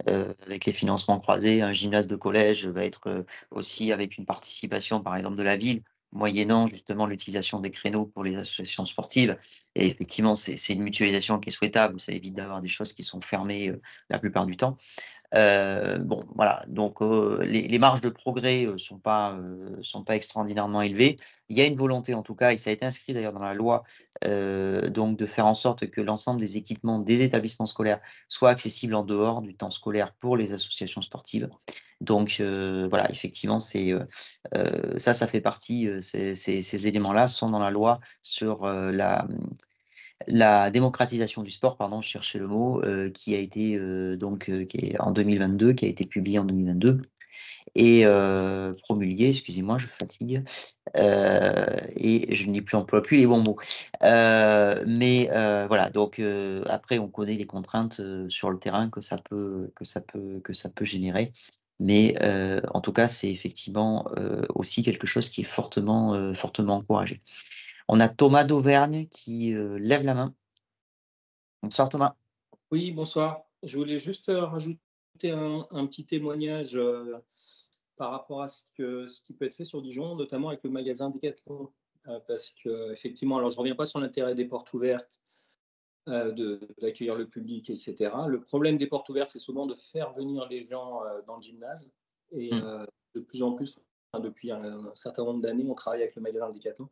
avec les financements croisés, un gymnase de collège va être aussi avec une participation par exemple de la ville, moyennant justement l'utilisation des créneaux pour les associations sportives. Et effectivement, c'est une mutualisation qui est souhaitable, ça évite d'avoir des choses qui sont fermées la plupart du temps. Bon, voilà, donc les marges de progrès sont pas extraordinairement élevées. Il y a une volonté en tout cas, et ça a été inscrit d'ailleurs dans la loi, donc de faire en sorte que l'ensemble des équipements des établissements scolaires soient accessibles en dehors du temps scolaire pour les associations sportives. Donc voilà, effectivement, ça fait partie, ces éléments-là sont dans la loi sur la démocratisation du sport, pardon, je cherchais le mot, qui a été qui est en 2022, qui a été publié en 2022 et promulgué, excusez-moi, je fatigue, et je n'emploie plus les bons mots. Mais voilà, donc après, on connaît les contraintes sur le terrain que ça peut générer. Mais en tout cas, c'est effectivement aussi quelque chose qui est fortement encouragé. On a Thomas d'Auvergne qui lève la main. Bonsoir Thomas. Oui, bonsoir. Je voulais juste rajouter un petit témoignage par rapport à ce qui peut être fait sur Dijon, notamment avec le magasin Decathlon. Parce que effectivement, alors je ne reviens pas sur l'intérêt des portes ouvertes, d'accueillir le public, etc. Le problème des portes ouvertes, c'est souvent de faire venir les gens dans le gymnase. Et de plus en plus, depuis un certain nombre d'années, on travaille avec le magasin Decathlon.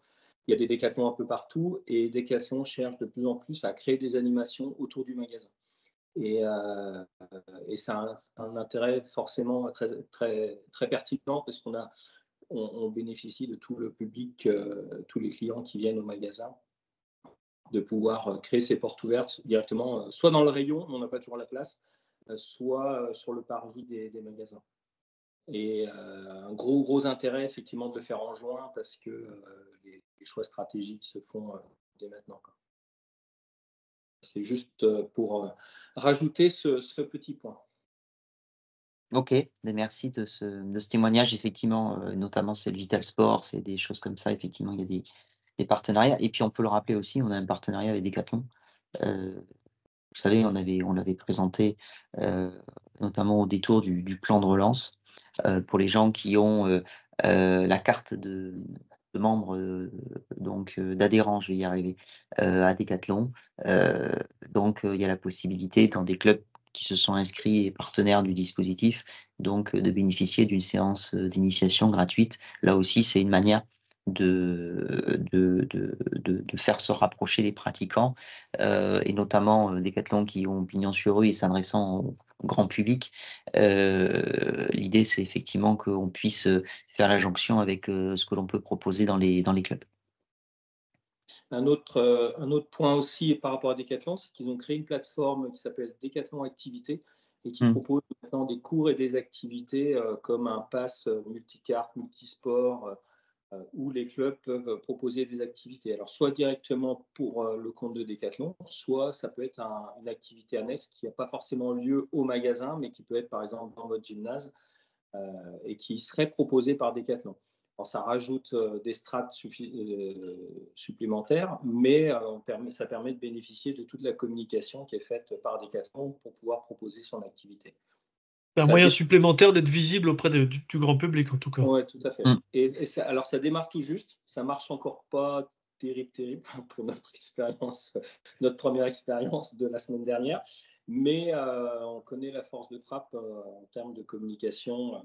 Il y a des Decathlon un peu partout et Decathlon cherche de plus en plus à créer des animations autour du magasin. Et ça a un intérêt forcément très, très, très pertinent parce on bénéficie de tout le public, tous les clients qui viennent au magasin, de pouvoir créer ces portes ouvertes directement, soit dans le rayon, on n'a pas toujours la place, soit sur le parvis des magasins. Et un gros intérêt effectivement de le faire en juin parce que les choix stratégiques se font dès maintenant. C'est juste pour rajouter ce petit point. Ok, mais merci de ce témoignage. Effectivement, notamment c'est le Vital Sport, c'est des choses comme ça. Effectivement, il y a des partenariats. Et puis on peut le rappeler aussi, on a un partenariat avec Decathlon. Vous savez, on l'avait présenté notamment au détour du plan de relance pour les gens qui ont la carte de membre, donc d'adhérents, je vais y arriver, à Decathlon. Donc il y a la possibilité dans des clubs qui se sont inscrits et partenaires du dispositif, donc de bénéficier d'une séance d'initiation gratuite. Là aussi, c'est une manière de faire se rapprocher les pratiquants et notamment Decathlon qui ont pignon sur rue et s'adressant au grand public. L'idée, c'est effectivement qu'on puisse faire la jonction avec ce que l'on peut proposer dans les clubs. Un autre point aussi par rapport à Decathlon, c'est qu'ils ont créé une plateforme qui s'appelle Decathlon Activité et qui propose maintenant des cours et des activités comme un pass multicarte, multisport, où les clubs peuvent proposer des activités. Alors, soit directement pour le compte de Decathlon, soit ça peut être une activité annexe qui n'a pas forcément lieu au magasin, mais qui peut être par exemple dans votre gymnase et qui serait proposée par Decathlon. Alors, ça rajoute des strates supplémentaires, mais ça permet de bénéficier de toute la communication qui est faite par Decathlon pour pouvoir proposer son activité. C'est un moyen supplémentaire d'être visible auprès du grand public, en tout cas. Oui, tout à fait. Alors, ça démarre tout juste. Ça marche encore pas terrible pour notre expérience, notre première expérience de la semaine dernière. Mais on connaît la force de frappe en termes de communication,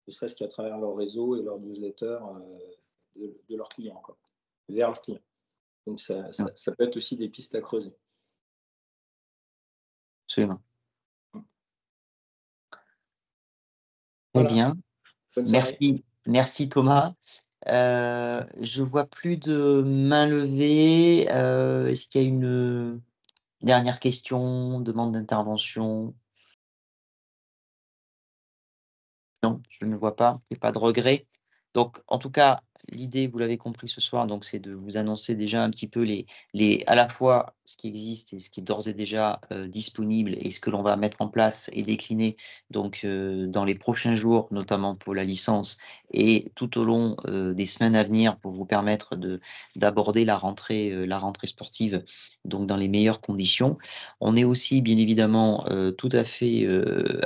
ne serait-ce qu'à travers leur réseau et leur newsletter de leurs clients, vers leurs clients. Donc, ça peut être aussi des pistes à creuser. Absolument. Voilà. Très bien. Merci. Merci Thomas. Je vois plus de mains levées. Est-ce qu'il y a une dernière question, demande d'intervention? Non, je ne vois pas. Il n'y a pas de regret. Donc, en tout cas, l'idée, vous l'avez compris ce soir, donc c'est de vous annoncer déjà un petit peu à la fois ce qui existe et ce qui est d'ores et déjà disponible et ce que l'on va mettre en place et décliner donc dans les prochains jours, notamment pour la licence et tout au long des semaines à venir pour vous permettre d'aborder la rentrée sportive donc dans les meilleures conditions. On est aussi bien évidemment tout à fait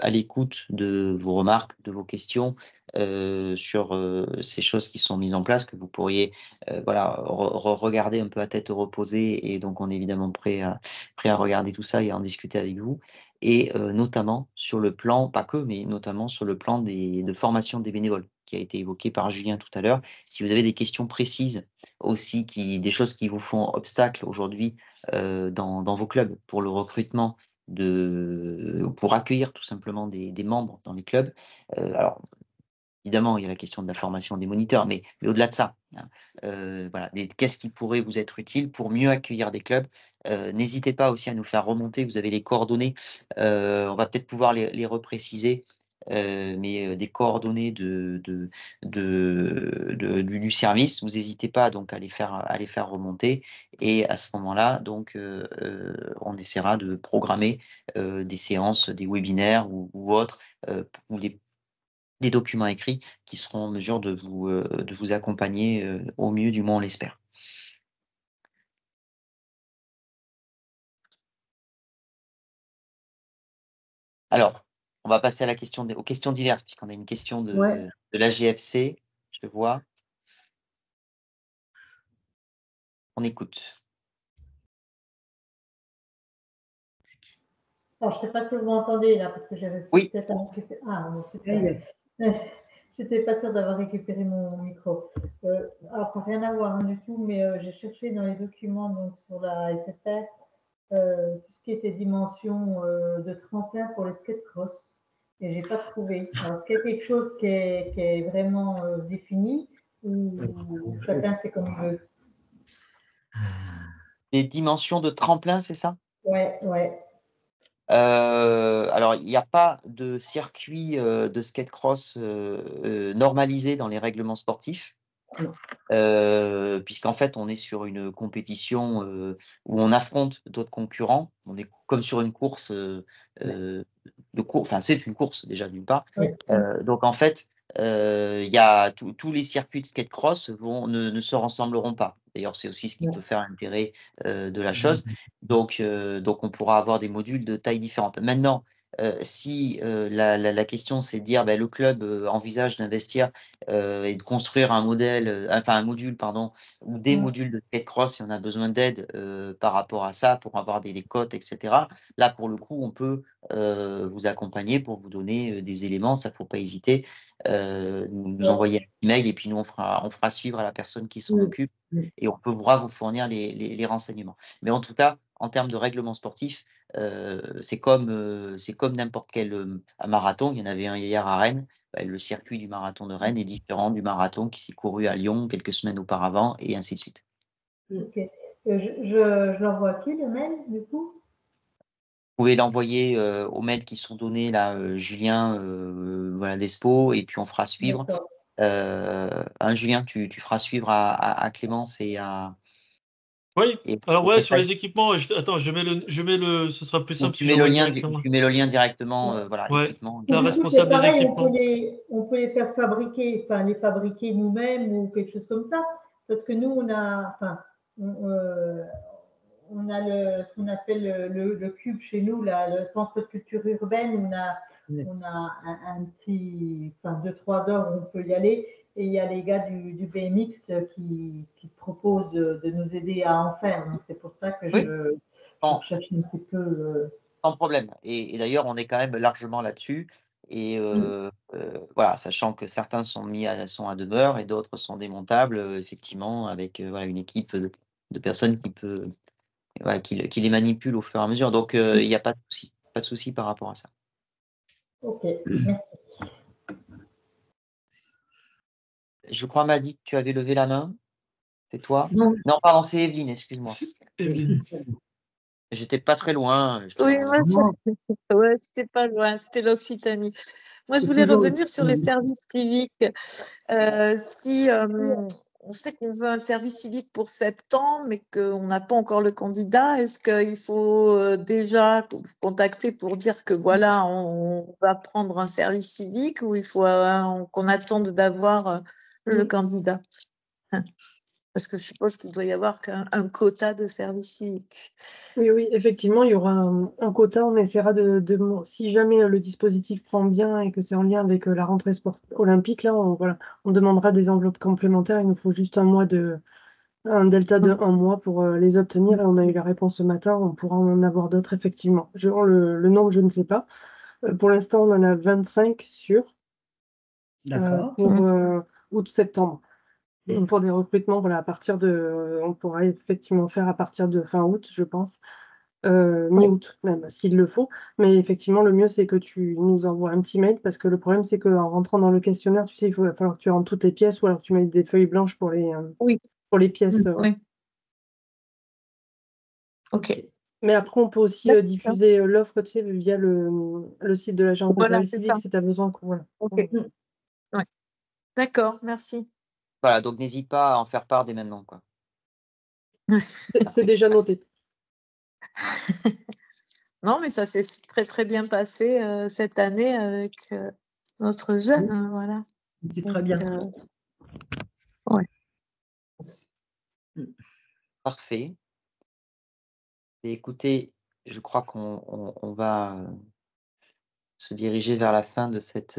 à l'écoute de vos remarques, de vos questions sur ces choses qui sont mises en place, que vous pourriez regarder un peu à tête reposée, et donc on est évidemment prêt à regarder tout ça et à en discuter avec vous, et notamment sur le plan, pas que, mais notamment sur le plan de formation des bénévoles qui a été évoqué par Julien tout à l'heure. Si vous avez des questions précises aussi, des choses qui vous font obstacle aujourd'hui dans vos clubs pour le recrutement, pour accueillir tout simplement des membres dans les clubs, alors évidemment, il y a la question de la formation des moniteurs, mais au-delà de ça, qu'est-ce qui pourrait vous être utile pour mieux accueillir des clubs? N'hésitez pas aussi à nous faire remonter, vous avez les coordonnées, on va peut-être pouvoir les repréciser, mais des coordonnées du service, vous n'hésitez pas donc à les faire remonter, et à ce moment-là, donc on essaiera de programmer des séances, des webinaires ou autres, ou des documents écrits qui seront en mesure de vous accompagner au mieux, du moins on l'espère. Alors, on va passer à aux questions diverses, puisqu'on a une question de la GFC, je le vois. On écoute. Alors, je ne sais pas si vous m'entendez là, parce que j'avais peut-être à m'occuper. Ah, super. Je n'étais pas sûre d'avoir récupéré mon micro. Alors, ça n'a rien à voir du tout, mais j'ai cherché dans les documents donc, sur la SFR tout ce qui était dimension de tremplin pour les skate cross. Et j'ai pas trouvé. Alors, est-ce qu'il y a quelque chose qui est vraiment défini ou chacun fait comme il veut? Les dimensions de tremplin, c'est ça? Ouais, ouais. Alors, il n'y a pas de circuit de skate cross normalisé dans les règlements sportifs. Puisqu'en fait, on est sur une compétition où on affronte d'autres concurrents. On est comme sur une course de course. Enfin, c'est une course déjà d'une part. Donc en fait, il y a tous les circuits de skate cross ne se ressembleront pas. D'ailleurs, c'est aussi ce qui peut faire l'intérêt de la chose. Donc, on pourra avoir des modules de taille différente. Maintenant, si la question c'est de dire le club envisage d'investir et de construire un module pardon, ou des modules de skate cross si on a besoin d'aide par rapport à ça pour avoir des cotes, etc. Là pour le coup on peut vous accompagner pour vous donner des éléments, ça ne faut pas hésiter. Nous envoyer un email et puis nous on fera suivre à la personne qui s'en occupe et on pourra vous fournir les renseignements. Mais en tout cas, en termes de règlement sportif, c'est comme n'importe quel marathon. Il y en avait un hier à Rennes. Le circuit du marathon de Rennes est différent du marathon qui s'est couru à Lyon quelques semaines auparavant et ainsi de suite. Ok. Je l'envoie à qui le mail du coup? Vous pouvez l'envoyer aux mails qui sont donnés là, Julien, voilà, d'Espo, et puis on fera suivre. Julien, tu feras suivre à Clémence et à. Oui, alors ouais, sur les équipements, attends, je mets le, ce sera plus simple si j'envoie directement. Tu mets le lien directement, voilà, l'équipement. La responsable de l'équipement. On peut les faire fabriquer, enfin les fabriquer nous-mêmes ou quelque chose comme ça, parce que nous on a ce qu'on appelle le cube chez nous, là, le centre de culture urbaine, on a un petit, 2-3 heures où on peut y aller. Et il y a les gars du BMX qui se proposent de nous aider à en faire. Donc c'est pour ça que je cherche un petit peu. Sans problème. Et d'ailleurs, on est quand même largement là-dessus. Et voilà, sachant que certains sont à demeure et d'autres sont démontables, effectivement, avec une équipe de personnes qui les manipulent au fur et à mesure. Donc, il n'y a pas de souci par rapport à ça. Ok, merci. Je crois, Madi, que tu avais levé la main. C'est toi? Non, pardon, c'est Evelyne, excuse-moi. Evelyne. J'étais pas très loin. Oui, moi, c'était pas loin, c'était l'Occitanie. Moi, je voulais revenir sur les services civiques. On sait qu'on veut un service civique pour septembre, mais qu'on n'a pas encore le candidat, est-ce qu'il faut déjà contacter pour dire que voilà, on va prendre un service civique ou il faut qu'on attende d'avoir le candidat? Parce que je suppose qu'il doit y avoir un quota de service civique. Oui, effectivement, il y aura un quota. On essaiera si jamais le dispositif prend bien et que c'est en lien avec la rentrée olympique, là, on demandera des enveloppes complémentaires. Il nous faut juste un delta de 1 mois pour les obtenir. Et on a eu la réponse ce matin. On pourra en avoir d'autres, effectivement. Le nombre, je ne sais pas. Pour l'instant, on en a 25 sûrs pour août-septembre. Pour des recrutements, voilà, on pourra effectivement faire à partir de fin août, je pense, mi-août même, s'il le faut. Mais effectivement, le mieux, c'est que tu nous envoies un petit mail, parce que le problème, c'est qu'en rentrant dans le questionnaire, tu sais, il va falloir que tu rentres toutes les pièces, ou alors tu mets des feuilles blanches pour les pièces. Oui. Ok. Mais après, on peut aussi diffuser l'offre, tu sais, via le site de l'agence de service civique, si tu as besoin. Voilà. Ok. Ouais. D'accord, merci. Voilà, donc n'hésite pas à en faire part dès maintenant, quoi. C'est déjà noté. Non, mais ça s'est très très bien passé cette année avec notre jeune, voilà. C'est très bien. Ouais. Parfait. Et écoutez, je crois qu'on va se diriger vers la fin de cette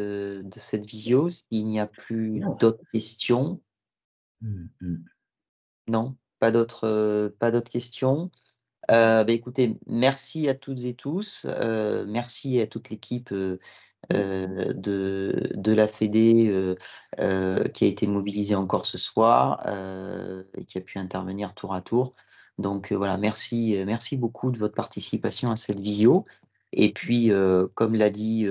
visio. S'il n'y a plus d'autres questions. Non, pas d'autres questions. Écoutez, merci à toutes et tous. Merci à toute l'équipe de la Fédé qui a été mobilisée encore ce soir et qui a pu intervenir tour à tour. Donc voilà, merci beaucoup de votre participation à cette visio. Et puis, comme l'a dit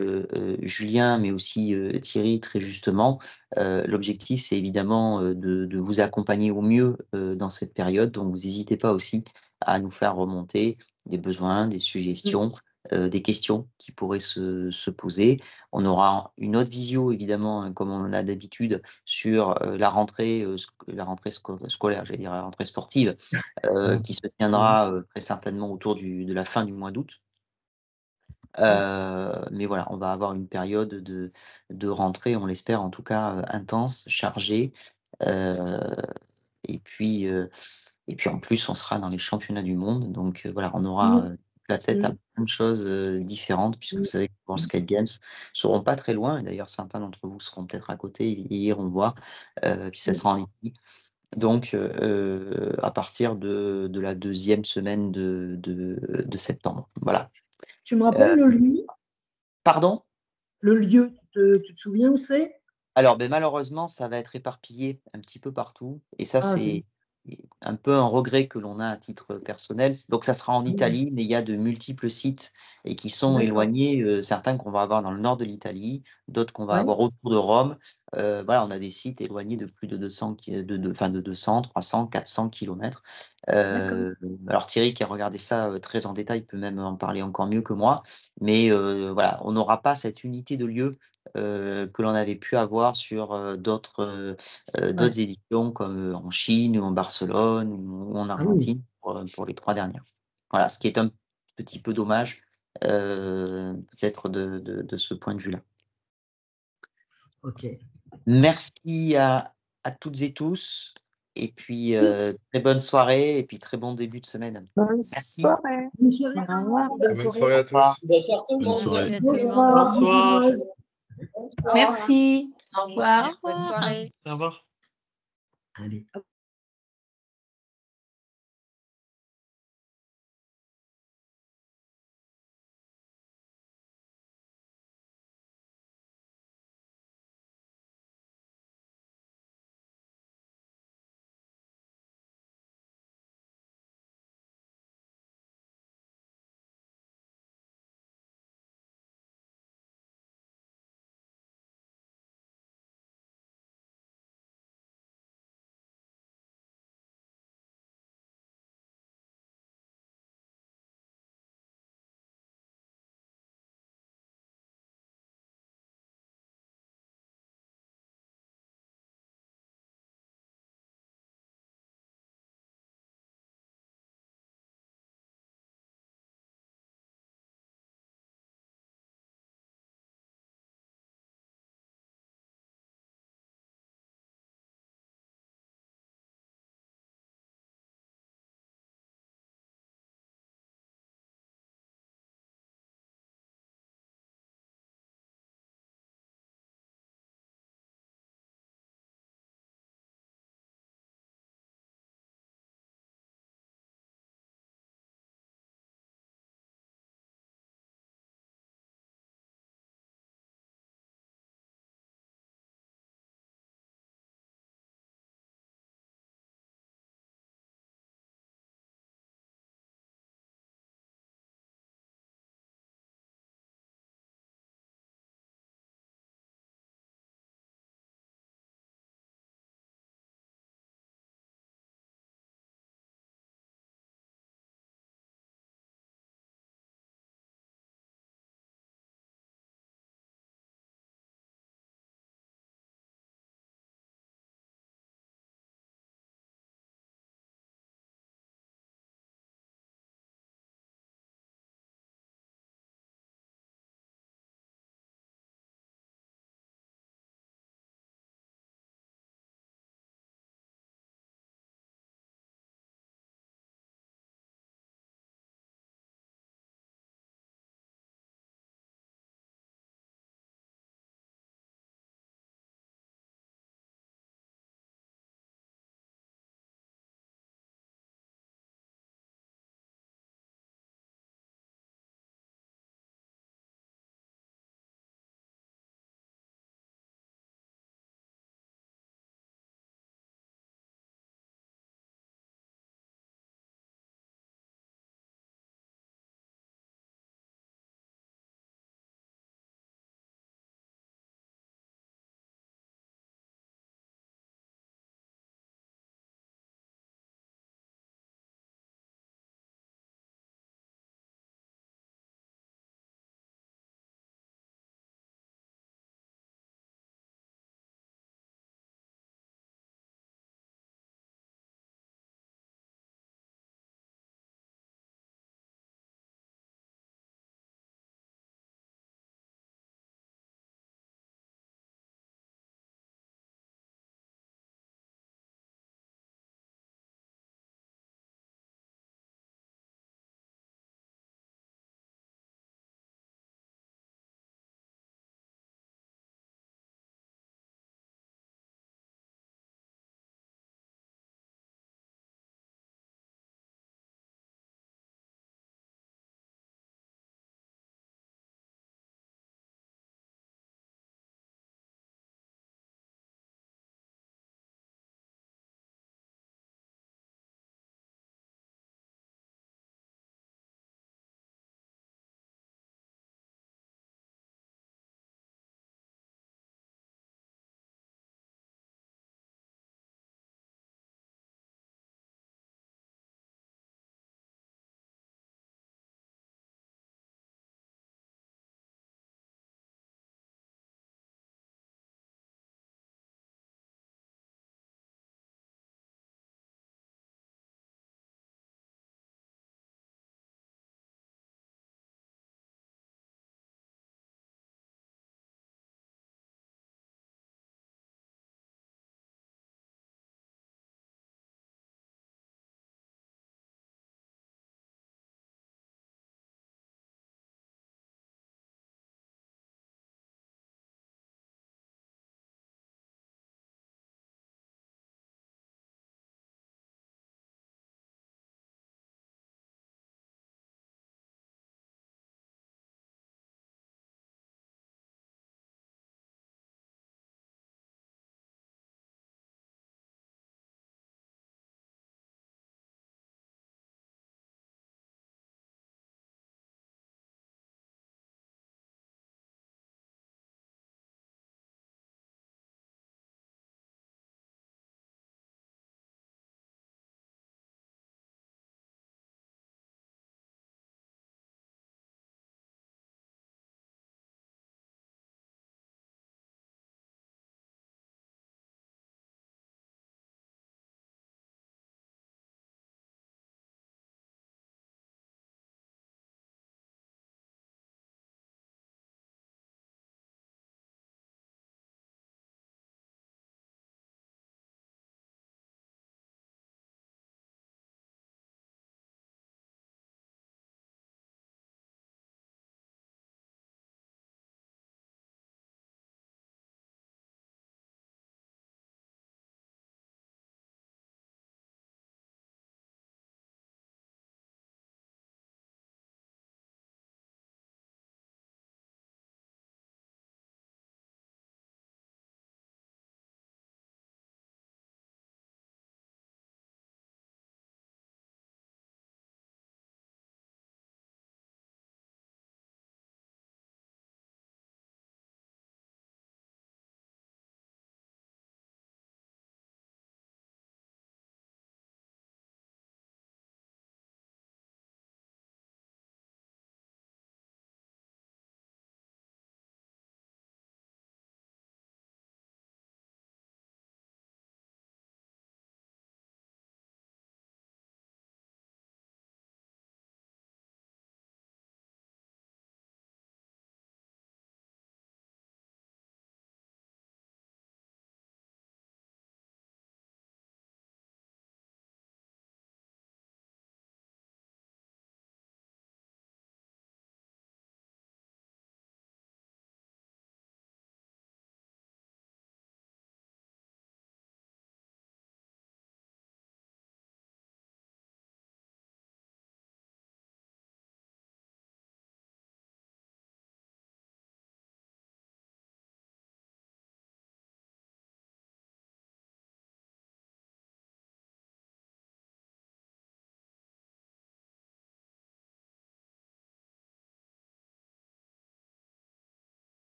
Julien, mais aussi Thierry très justement, l'objectif, c'est évidemment de vous accompagner au mieux dans cette période. Donc, vous n'hésitez pas aussi à nous faire remonter des besoins, des suggestions, des questions qui pourraient se poser. On aura une autre visio, évidemment, hein, comme on en a d'habitude, sur la rentrée scolaire, j'allais dire la rentrée sportive, qui se tiendra très certainement autour de la fin du mois d'août. Mais voilà, on va avoir une période de rentrée, on l'espère en tout cas, intense, chargée. Et puis en plus, on sera dans les championnats du monde. Donc voilà, on aura la tête à plein de choses différentes, puisque vous savez que pour le Skate Games, ne seront pas très loin. Et d'ailleurs, certains d'entre vous seront peut-être à côté et iront voir. Puis ça sera en Italie. Donc, à partir de la 2e semaine de septembre. Voilà. Tu me rappelles le lieu? Pardon? Le lieu, tu te souviens où c'est? Alors, malheureusement, ça va être éparpillé un petit peu partout. Et ça, c'est un peu un regret que l'on a à titre personnel. Donc, ça sera en Italie, mais il y a de multiples sites et qui sont éloignés. Certains qu'on va avoir dans le nord de l'Italie, d'autres qu'on va avoir autour de Rome. Voilà, on a des sites éloignés de plus de 200, 300, 400 kilomètres. Alors, Thierry, qui a regardé ça très en détail, peut même en parler encore mieux que moi. Mais voilà, on n'aura pas cette unité de lieu que l'on avait pu avoir sur d'autres éditions comme en Chine ou en Barcelone ou en Argentine pour les 3 dernières. Voilà, ce qui est un petit peu dommage peut-être de ce point de vue-là. Ok. Merci à toutes et tous. Et puis, très bonne soirée et puis très bon début de semaine. Bonne soirée. Bonne soirée. Au revoir. Bonne soirée à tous. Bonne soirée. Bonsoir. Merci. Au revoir. Bonne soirée. Au revoir. Allez, hop.